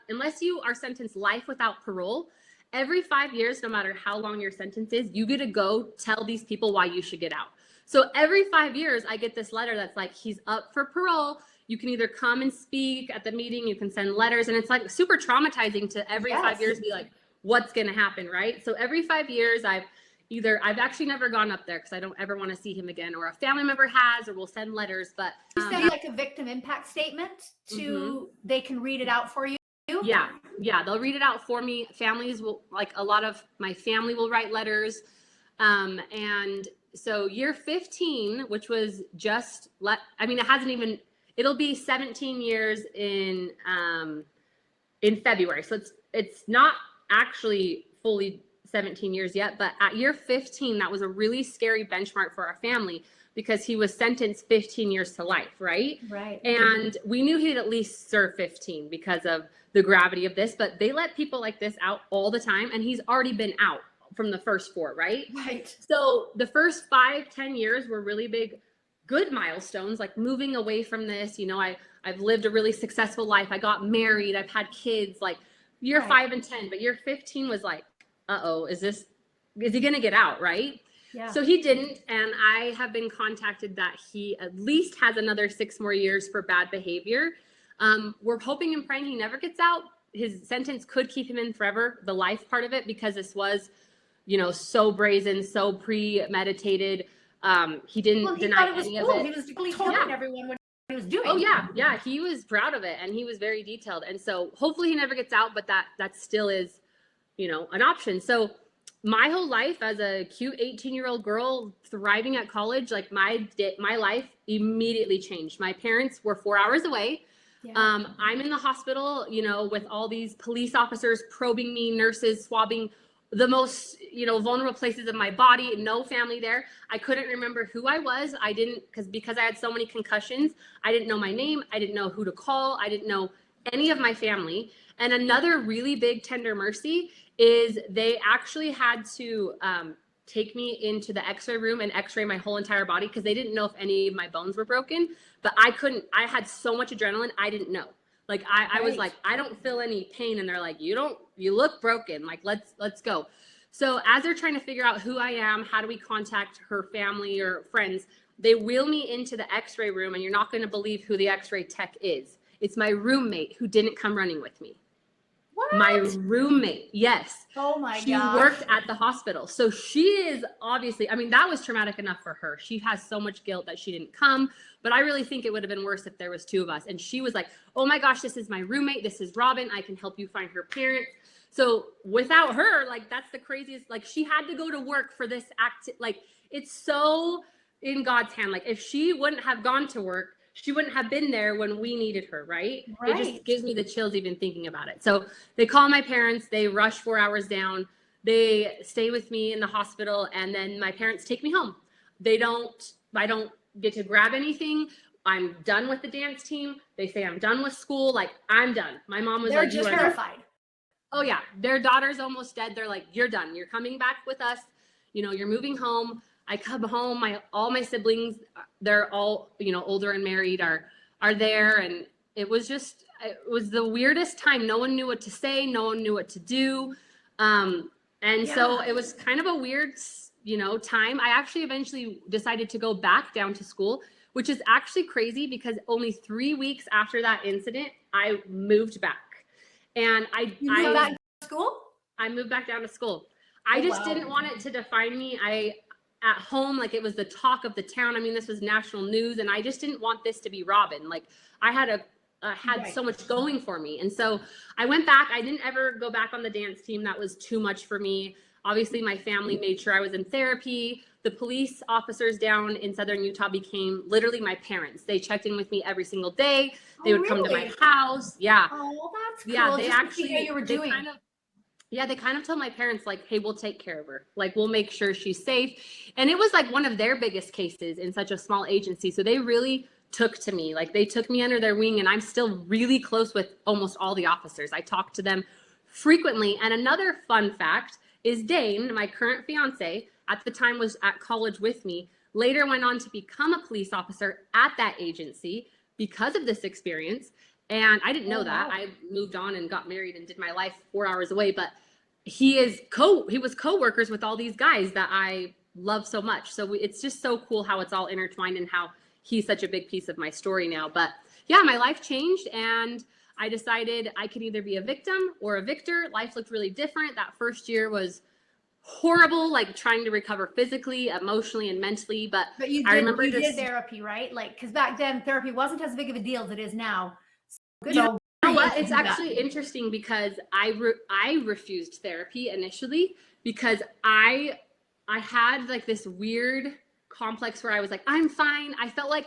unless you are sentenced life without parole, every 5 years, no matter how long your sentence is, you get to go tell these people why you should get out. So every 5 years, I get this letter that's like, he's up for parole. You can either come and speak at the meeting, you can send letters, and it's like super traumatizing to every 5 years be like, what's going to happen, right? So every 5 years, I've actually never gone up there because I don't ever want to see him again, or a family member has, or we'll send letters. But you send like a victim impact statement to, they can read it out for you. Yeah, they'll read it out for me. Families will, like a lot of my family will write letters. And so year 15, which was just it'll be 17 years in February. So it's not actually fully 17 years yet, but at year 15, that was a really scary benchmark for our family because he was sentenced 15 years to life, right? Right. And we knew he'd at least serve 15 because of the gravity of this, but they let people like this out all the time, and he's already been out from the first 4, right? Right. So the first 5-10 years were really big, good milestones, like moving away from this. You know, I've lived a really successful life. I got married. I've had kids. Like year 5 and 10, but year 15 was like, is he going to get out, right? Yeah. So he didn't, and I have been contacted that he at least has another 6 more years for bad behavior. We're hoping and praying he never gets out. His sentence could keep him in forever, the life part of it, because this was, you know, so brazen, so premeditated. He didn't deny any of it. He was telling everyone what he was doing. Oh yeah, he was proud of it, and he was very detailed. And so hopefully he never gets out, but that still is, you know, an option. So my whole life as a cute 18-year-old girl thriving at college, like my life immediately changed. My parents were 4 hours away. Yeah. I'm in the hospital, you know, with all these police officers probing me, nurses swabbing the most, you know, vulnerable places of my body, no family there. I couldn't remember who I was. I didn't, because I had so many concussions, I didn't know my name. I didn't know who to call. I didn't know any of my family. And another really big tender mercy is they actually had to take me into the x-ray room and x-ray my whole entire body because they didn't know if any of my bones were broken. But I had so much adrenaline, I didn't know. Like I was like, I don't feel any pain. And they're like, you look broken. Like, let's go. So as they're trying to figure out who I am, how do we contact her family or friends, they wheel me into the x-ray room, and you're not going to believe who the x-ray tech is. It's my roommate who didn't come running with me. What? My roommate. Yes. Oh my God. She worked at the hospital. So she is obviously, I mean, that was traumatic enough for her. She has so much guilt that she didn't come, but I really think it would have been worse if there was 2 of us. And she was like, oh my gosh, this is my roommate. This is Robyn. I can help you find her parents. So without her, like, that's the craziest, like, she had to go to work for this act. Like, it's so in God's hand. Like, if she wouldn't have gone to work, she wouldn't have been there when we needed her, right? It just gives me the chills even thinking about it. So they call my parents, they rush 4 hours down. They stay with me in the hospital, and then my parents take me home. I don't get to grab anything. I'm done with the dance team. They say I'm done with school. Like, I'm done. My mom was They're like, just terrified. Oh yeah, their daughter's almost dead. They're like, you're done. You're coming back with us. You know, you're moving home. I come home. All my siblings, they're all, you know, older and married, are there, and it was the weirdest time. No one knew what to say. No one knew what to do, so it was kind of a weird, you know, time. I actually eventually decided to go back down to school, which is actually crazy because only 3 weeks after that incident, I moved back. And I moved back to school? I moved back down to school. I just didn't want it to define me. At home, like, it was the talk of the town. I mean, this was national news, and I just didn't want this to be Robyn. Like, I had so much going for me. And so I went back. I didn't ever go back on the dance team. That was too much for me. Obviously, my family made sure I was in therapy. The police officers down in Southern Utah became literally my parents. They checked in with me every single day. They would come to my house. Yeah. Oh, that's cool. Yeah, they actually you were doing. They kind of told my parents, like, hey, we'll take care of her. Like, we'll make sure she's safe. And it was like one of their biggest cases in such a small agency. So they really took to me. Like, they took me under their wing, and I'm still really close with almost all the officers. I talk to them frequently. And another fun fact is Dane, my current fiance, at the time was at college with me, later went on to become a police officer at that agency because of this experience. And I didn't know that. I moved on and got married and did my life 4 hours away, but he was co-workers with all these guys that I love so much. So it's just so cool how it's all intertwined and how he's such a big piece of my story now. But yeah, my life changed, and I decided I could either be a victim or a victor. Life looked really different. That first year was horrible, like trying to recover physically, emotionally, and mentally. But you did therapy, right? Like, because back then therapy wasn't as big of a deal as it is now. You know what? It's actually interesting because I refused therapy initially because I had like this weird complex where I was like, I'm fine. I felt like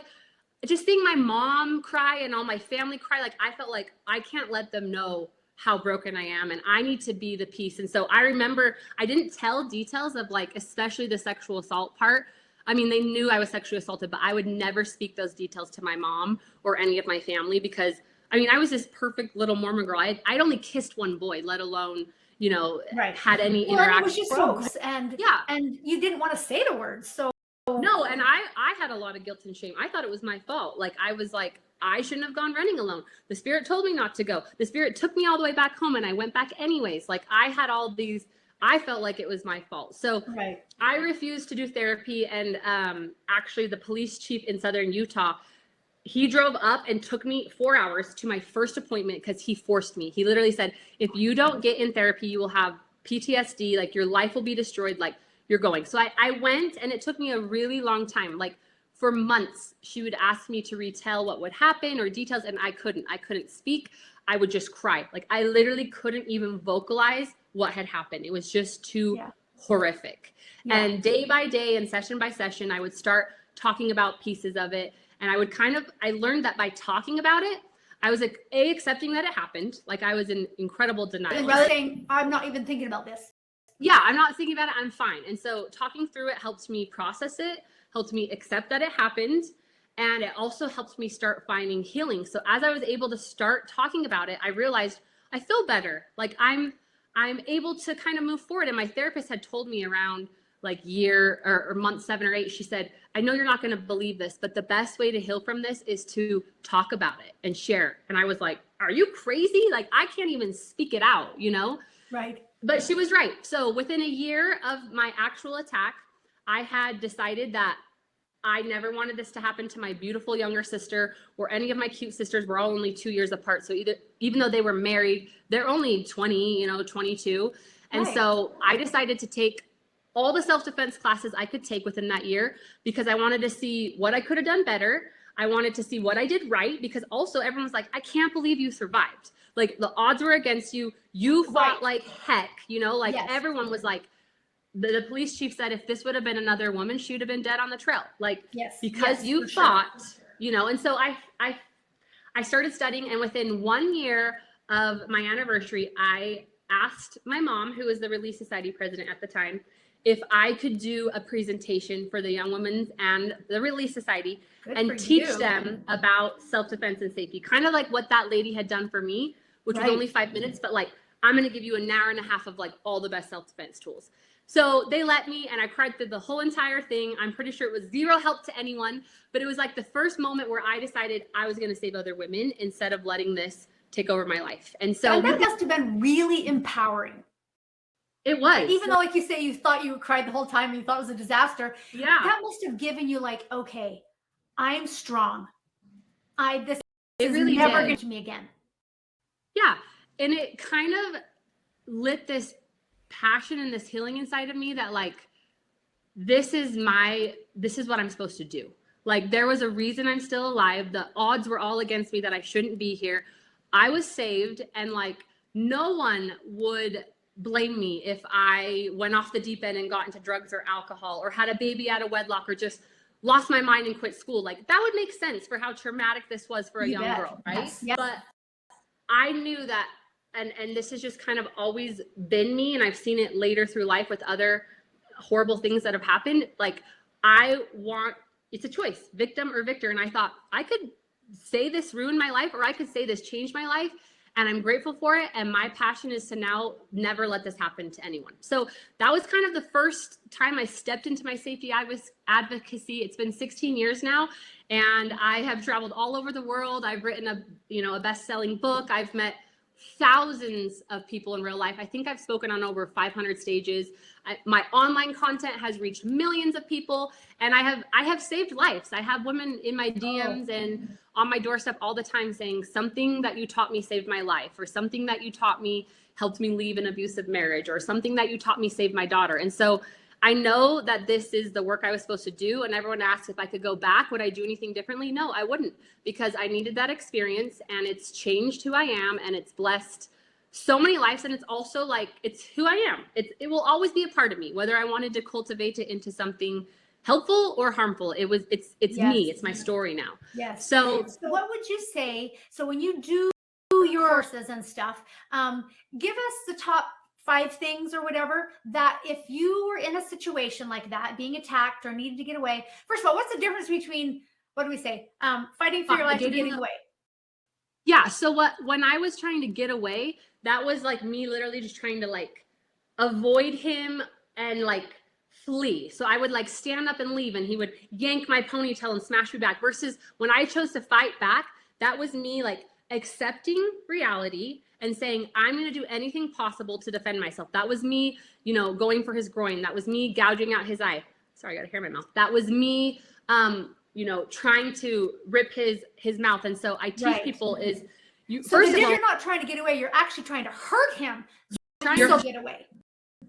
just seeing my mom cry and all my family cry, like I felt like I can't let them know how broken I am, and I need to be the peace. And so I remember I didn't tell details of, like, especially the sexual assault part. I mean, they knew I was sexually assaulted, but I would never speak those details to my mom or any of my family because, I mean, I was this perfect little Mormon girl. I'd only kissed one boy, let alone, you know, had any interaction. And it was just jokes, and you didn't want to say the words. So no, and I had a lot of guilt and shame. I thought it was my fault. Like, I was like, I shouldn't have gone running alone. The Spirit told me not to go. The Spirit took me all the way back home, and I went back anyways. Like, I had all these, I felt like it was my fault. So I refused to do therapy. And actually the police chief in Southern Utah, he drove up and took me 4 hours to my first appointment because he forced me. He literally said, if you don't get in therapy, you will have PTSD, like your life will be destroyed, like you're going. So I went, and it took me a really long time. Like, for months, she would ask me to retell what would happen or details, and I couldn't speak. I would just cry. Like, I literally couldn't even vocalize what had happened. It was just too horrific. And day by day and session by session, I would start talking about pieces of it. And I learned that by talking about it, I was like, accepting that it happened. Like, I was in incredible denial. Rather saying, I'm not even thinking about this. Yeah, I'm not thinking about it. I'm fine. And so talking through it helped me process it, helped me accept that it happened. And it also helped me start finding healing. So as I was able to start talking about it, I realized I feel better. Like, I'm able to kind of move forward. And my therapist had told me around like year or month 7 or 8, she said, I know you're not going to believe this, but the best way to heal from this is to talk about it and share. And I was like, are you crazy? Like, I can't even speak it out, you know? Right. But she was right. So within a year of my actual attack, I had decided that I never wanted this to happen to my beautiful younger sister or any of my cute sisters. We're all only 2 years apart. So even though they were married, they're only 20, 22. And so I decided to take all the self-defense classes I could take within that year because I wanted to see what I could have done better. I wanted to see what I did right, because also everyone's like, I can't believe you survived. Like, the odds were against you. You fought like heck, like everyone was like, the police chief said, if this would have been another woman, she would have been dead on the trail. Like, because you fought, and so I started studying, and within 1 year of my anniversary, I asked my mom, who was the Relief Society president at the time, if I could do a presentation for the Young Women's and the Relief Society and teach them about self-defense and safety, kind of like what that lady had done for me, which was only 5 minutes, but like, I'm going to give you an hour and a half of like all the best self-defense tools. So they let me, and I cried through the whole entire thing. I'm pretty sure it was zero help to anyone, but it was like the first moment where I decided I was going to save other women instead of letting this take over my life. And so that must have been really empowering. It was. Even though, like you say, you thought you cried the whole time and you thought it was a disaster. Yeah. That must have given you like, okay, I'm strong. This is really never did. going to me again. Yeah. And it kind of lit this passion and this healing inside of me that like, this is what I'm supposed to do. Like, there was a reason I'm still alive. The odds were all against me that I shouldn't be here. I was saved, and like, no one would blame me if I went off the deep end and got into drugs or alcohol or had a baby out of wedlock or just lost my mind and quit school. Like, that would make sense for how traumatic this was for a young girl, right? Yes. Yes. But I knew that, and this has just kind of always been me, and I've seen it later through life with other horrible things that have happened. Like, it's a choice, victim or victor. And I thought I could say this ruined my life, or I could say this changed my life. And I'm grateful for it. And my passion is to now never let this happen to anyone. So that was kind of the first time I stepped into my safety advocacy. It's been 16 years now, and I have traveled all over the world. I've written a best-selling book. I've met thousands of people in real life. I think I've spoken on over 500 stages. My online content has reached millions of people, and I have saved lives. I have women in my DMs and on my doorstep all the time saying, something that you taught me saved my life, or something that you taught me helped me leave an abusive marriage, or something that you taught me saved my daughter. And so I know that this is the work I was supposed to do. And everyone asks if I could go back, would I do anything differently? No, I wouldn't, because I needed that experience, and it's changed who I am, and it's blessed so many lives. And it's also like, it's who I am. It will always be a part of me, whether I wanted to cultivate it into something helpful or harmful. It's yes. Me. It's my story now. Yes. So what would you say? So when you do your courses and stuff, give us the top 5 things or whatever that if you were in a situation like that, being attacked or needed to get away. First of all, what's the difference between, what do we say? Fighting for your life and getting away? Yeah. So when I was trying to get away, that was like me literally just trying to like avoid him and like flee. So I would like stand up and leave, and he would yank my ponytail and smash me back. Versus when I chose to fight back, that was me like accepting reality and saying, I'm going to do anything possible to defend myself. That was me, going for his groin. That was me gouging out his eye. Sorry, I got a hair in my mouth. That was me, trying to rip his mouth. And so I teach people is first of all, you're not trying to get away. You're actually trying to hurt him. Trying to get away.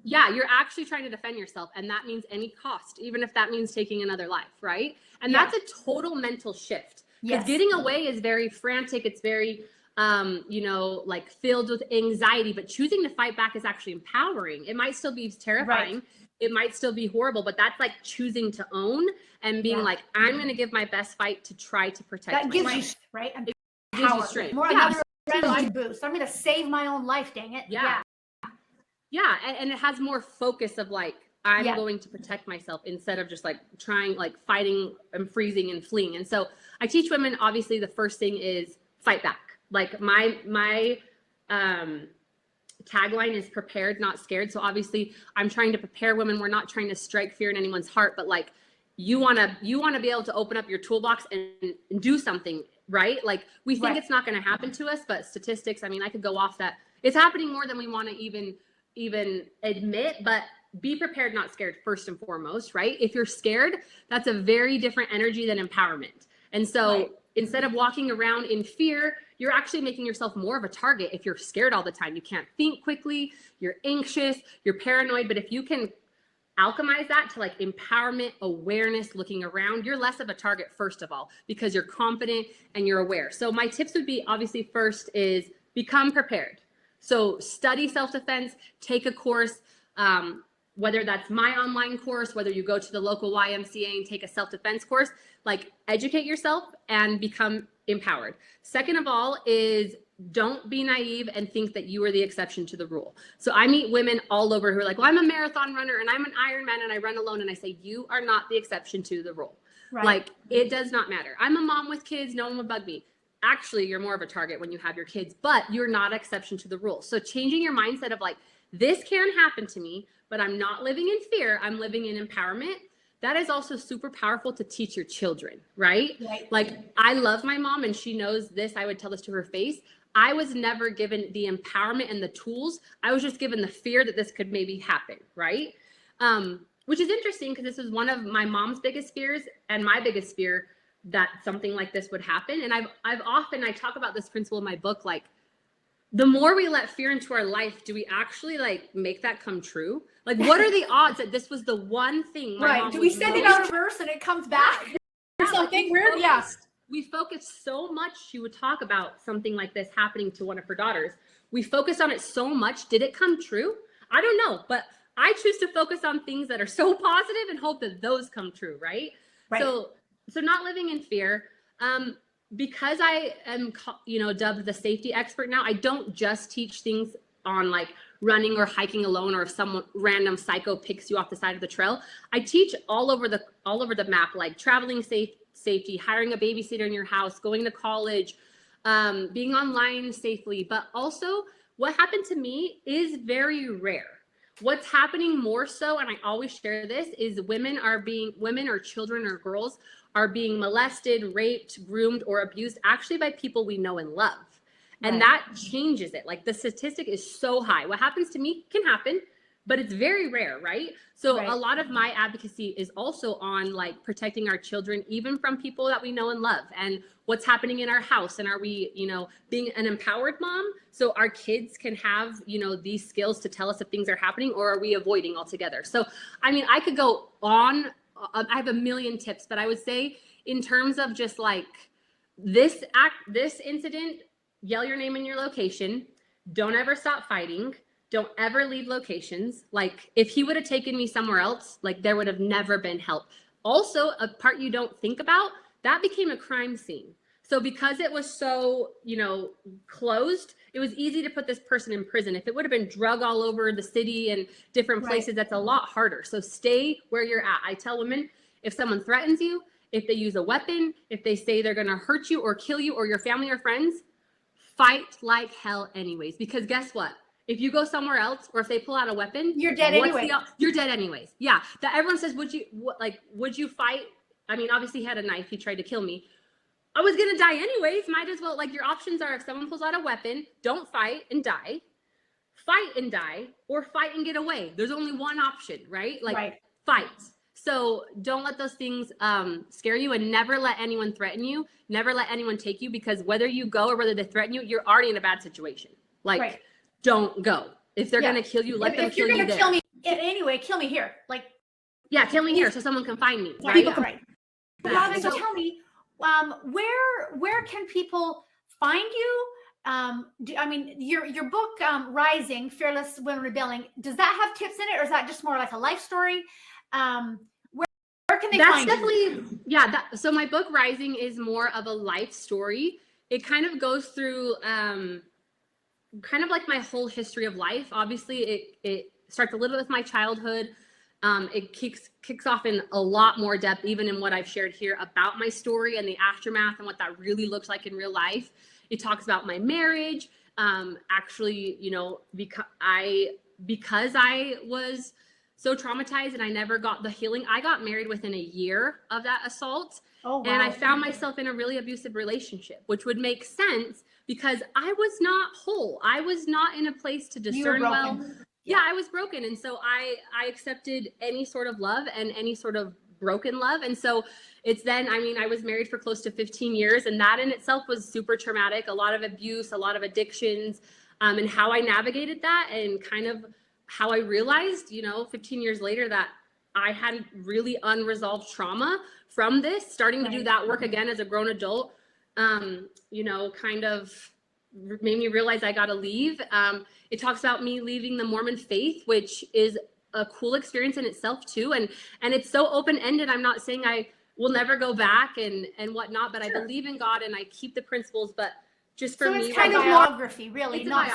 Yeah, you're actually trying to defend yourself. And that means any cost, even if that means taking another life, right? And that's a total mental shift. Because getting away is very frantic. It's very like filled with anxiety, but choosing to fight back is actually empowering. It might still be terrifying. Right. It might still be horrible, but that's like choosing to own and being like, I'm going to give my best fight to try to protect myself. That gives you, right? And it gives you strength. More another adrenaline boost. I'm going to save my own life, dang it. Yeah. And it has more focus of like, I'm going to protect myself instead of just like trying, like fighting and freezing and fleeing. And so I teach women, obviously the first thing is fight back. Like my tagline is prepared, not scared. So obviously I'm trying to prepare women. We're not trying to strike fear in anyone's heart, but like you want to be able to open up your toolbox and do something, right? Like we think it's not going to happen to us, but statistics, I mean, I could go off that. It's happening more than we want to even admit, but be prepared, not scared first and foremost, right? If you're scared, that's a very different energy than empowerment. And so instead of walking around in fear, you're actually making yourself more of a target. If you're scared all the time, you can't think quickly, you're anxious, you're paranoid. But if you can alchemize that to like empowerment, awareness, looking around, you're less of a target, first of all, because you're confident and you're aware. So my tips would be, obviously, first is become prepared. So study self-defense, take a course, whether that's my online course, whether you go to the local YMCA and take a self-defense course, like educate yourself and become empowered. Second of all is don't be naive and think that you are the exception to the rule. So I meet women all over who are like, well, I'm a marathon runner and I'm an Ironman and I run alone. And I say, you are not the exception to the rule. Right. Like, it does not matter. I'm a mom with kids. No one would bug me. Actually, you're more of a target when you have your kids, but you're not an exception to the rule. So changing your mindset of like, this can happen to me, but I'm not living in fear. I'm living in empowerment. That is also super powerful to teach your children, right? Like, I love my mom and she knows this. I would tell this to her face. I was never given the empowerment and the tools. I was just given the fear that this could maybe happen, right? Which is interesting because this is one of my mom's biggest fears and my biggest fear, that something like this would happen. And I talk about this principle in my book, like, the more we let fear into our life, do we actually like make that come true? Like, what are the odds that this was the one thing my mom do we send it out of reverse and it comes back or something weird? We focused so much. She would talk about something like this happening to one of her daughters. We focused on it so much. Did it come true? I don't know, but I choose to focus on things that are so positive and hope that those come true, right? So not living in fear. Because I am, dubbed the safety expert now, I don't just teach things on like running or hiking alone, or if some random psycho picks you off the side of the trail. I teach all over the map, like traveling safety, hiring a babysitter in your house, going to college, being online safely. But also, what happened to me is very rare. What's happening more so, and I always share this, is women or children or girls are being molested, raped, groomed, or abused actually by people we know and love. And that changes it. Like, the statistic is so high. What happens to me can happen, but it's very rare, right? So a lot of my advocacy is also on like protecting our children, even from people that we know and love, and what's happening in our house. And are we, being an empowered mom so our kids can have, these skills to tell us if things are happening, or are we avoiding altogether? So, I mean, I could go on. I have a million tips, but I would say in terms of just like this incident, yell your name and your location. Don't ever stop fighting. Don't ever leave locations. Like, if he would have taken me somewhere else, like, there would have never been help. Also, a part you don't think about, that became a crime scene. So because it was so, closed, it was easy to put this person in prison. If it would have been drug all over the city and different places, that's a lot harder. So stay where you're at. I tell women, if someone threatens you, if they use a weapon, if they say they're going to hurt you or kill you or your family or friends, fight like hell anyways. Because guess what? If you go somewhere else, or if they pull out a weapon, you're dead anyway. You're dead anyways. Yeah. That everyone says, would you fight? I mean, obviously he had a knife. He tried to kill me. I was going to die anyways. Might as well, like, your options are, if someone pulls out a weapon, don't fight and die, fight and die, or fight and get away. There's only one option, right? Like, fight. So don't let those things scare you, and never let anyone threaten you. Never let anyone take you, because whether you go or whether they threaten you, you're already in a bad situation. Like, don't go. If they're going to kill you, let them kill you there. If you're going to kill me anyway, kill me here. Like, yeah, kill me here so someone can find me. Right. Robyn, so tell me, where can people find you? Your book, Rising, Fearless Women Rebelling, does that have tips in it, or is that just more like a life story? Where can they find you? So my book, Rising, is more of a life story. It kind of goes through kind of like my whole history of life. Obviously, it starts a little bit with my childhood. It kicks off in a lot more depth, even in what I've shared here about my story and the aftermath and what that really looks like in real life. It talks about my marriage. Actually, because I was so traumatized and I never got the healing, I got married within a year of that assault. Oh, wow. And I found myself in a really abusive relationship, which would make sense because I was not whole. I was not in a place to discern well. Yeah, I was broken. And so I accepted any sort of love and any sort of broken love. And so it's then, I was married for close to 15 years, and that in itself was super traumatic, a lot of abuse, a lot of addictions, and how I navigated that, and kind of how I realized, 15 years later, that I had really unresolved trauma from this, starting to do that work again as a grown adult, kind of made me realize I got to leave. It talks about me leaving the Mormon faith, which is a cool experience in itself too. And it's so open-ended. I'm not saying I will never go back and whatnot, but I believe in God and I keep the principles, but just for so me. it's kind of biography, really, not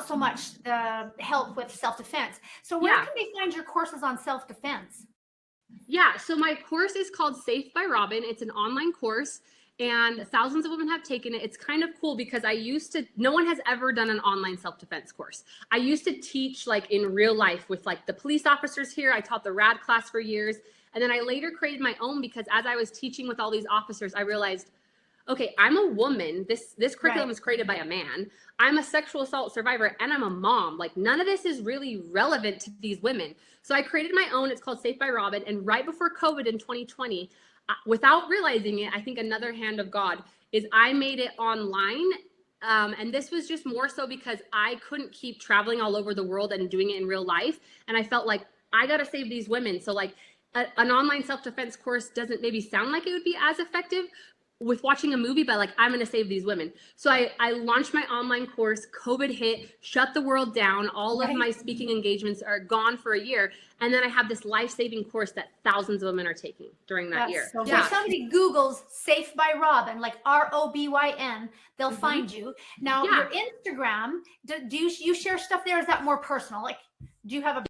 so much the help with self-defense. So where can they find your courses on self-defense? Yeah, so my course is called Safe by Robyn. It's an online course, and thousands of women have taken it. It's kind of cool because no one has ever done an online self-defense course. I used to teach like in real life with like the police officers here. I taught the RAD class for years. And then I later created my own because as I was teaching with all these officers, I realized, okay, I'm a woman. This curriculum is created by a man. I'm a sexual assault survivor and I'm a mom. Like none of this is really relevant to these women. So I created my own. It's called Safe by Robyn. And right before COVID in 2020, without realizing it, I think another hand of God is I made it online. And this was just more so because I couldn't keep traveling all over the world and doing it in real life. And I felt like I got to save these women. So like an online self-defense course doesn't maybe sound like it would be as effective with watching a movie, but like, I'm going to save these women. So I launched my online course. COVID hit, shut the world down. All of my speaking engagements are gone for a year. And then I have this life-saving course that thousands of women are taking during that year. So if somebody Googles Safe by Robyn, like ROBYN, they'll find you. Now your Instagram, do you share stuff there? Is that more personal? Like, do you have a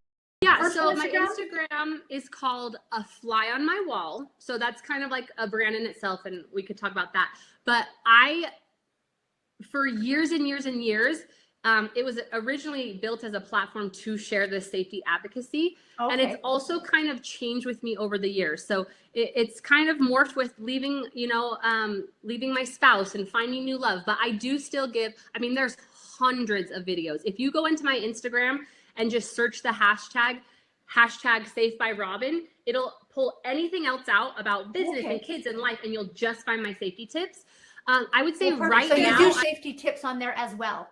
so my Instagram is called A Fly on My Wall. So that's kind of like a brand in itself, and we could talk about that. But for years and years and years, it was originally built as a platform to share this safety advocacy. And it's also kind of changed with me over the years. So it's kind of morphed with leaving my spouse and finding new love. But I do still there's hundreds of videos. If you go into my Instagram and just search the hashtag Safe by Robyn, it'll pull anything else out about business and kids and life, and you'll just find my safety tips. I would say now. So you do safety tips on there as well?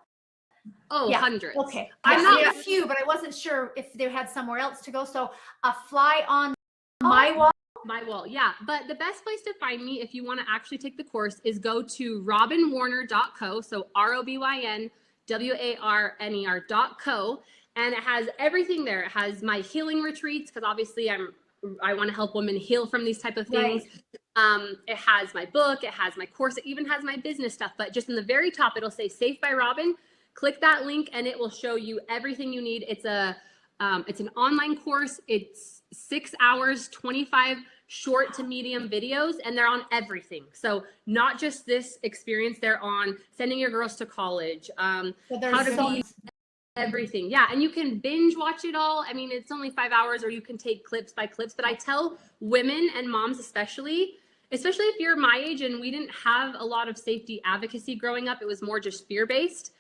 Hundreds. Okay. I'm not a few, but I wasn't sure if they had somewhere else to go. So A Fly on My Wall. My wall, yeah. But the best place to find me if you want to actually take the course is go to robynwarner.co. So ROBYNWARNER.co. And it has everything there. It has my healing retreats, because obviously I want to help women heal from these type of things. It has my book, it has my course, it even has my business stuff. But just in the very top, it'll say Safe by Robyn. Click that link and it will show you everything you need. It's an online course. It's 6 hours, 25 short to medium videos, and they're on everything. So not just this experience, they're on sending your girls to college, how to be everything. Yeah. And you can binge watch it all. I mean, it's only 5 hours, or you can take clips by clips, but I tell women and moms, especially if you're my age and we didn't have a lot of safety advocacy growing up, it was more just fear-based.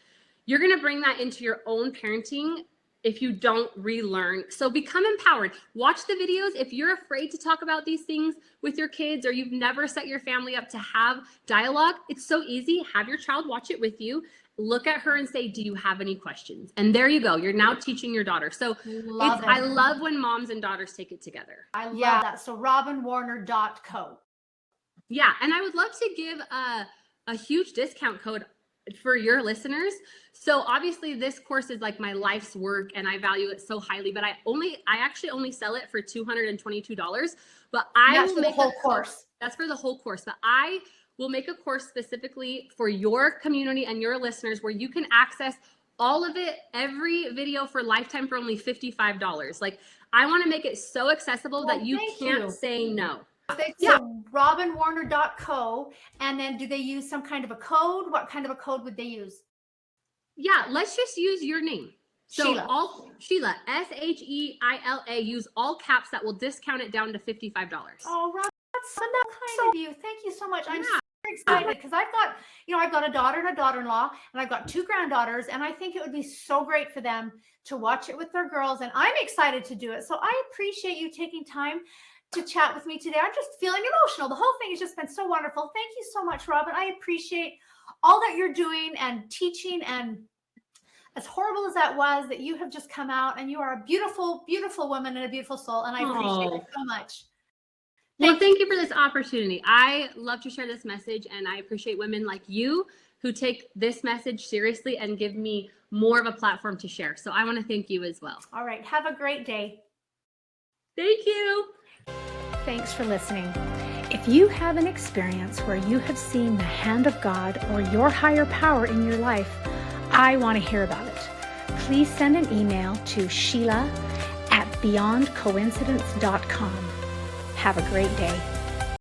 You're going to bring that into your own parenting if you don't relearn. So become empowered. Watch the videos. If you're afraid to talk about these things with your kids, or you've never set your family up to have dialogue, it's so easy. Have your child watch it with you. Look at her and say, do you have any questions? And there you go. You're now teaching your daughter. So I love when moms and daughters take it together. I love that. So robynwarner.co. Yeah. And I would love to give a huge discount code for your listeners. So obviously this course is like my life's work and I value it so highly, but I actually only sell it for $222, but that's for the whole course. That's for the whole course. But I will make a course specifically for your community and your listeners where you can access all of it, every video for lifetime for only $55. Like, I want to make it so accessible that you can't say no. So robynwarner.co, and then do they use some kind of a code? What kind of a code would they use? Yeah, let's just use your name. So Sheila. Sheila, SHEILA, use all caps. That will discount it down to $55. Oh, Rob, that's so kind of you. Thank you so much. I'm so excited because I've got a daughter and a daughter-in-law, and I've got 2 granddaughters, and I think it would be so great for them to watch it with their girls, and I'm excited to do it. So I appreciate you taking time to chat with me today. I'm just feeling emotional. The whole thing has just been so wonderful. Thank you so much, Robyn. I appreciate all that you're doing and teaching, and as horrible as that was, that you have just come out and you are a beautiful, beautiful woman and a beautiful soul. And I appreciate it so much. Thank you for this opportunity. I love to share this message, and I appreciate women like you who take this message seriously and give me more of a platform to share. So I want to thank you as well. All right. Have a great day. Thank you. Thanks for listening. If you have an experience where you have seen the hand of God or your higher power in your life, I want to hear about it. Please send an email to Sheila@beyondcoincidence.com. Have a great day.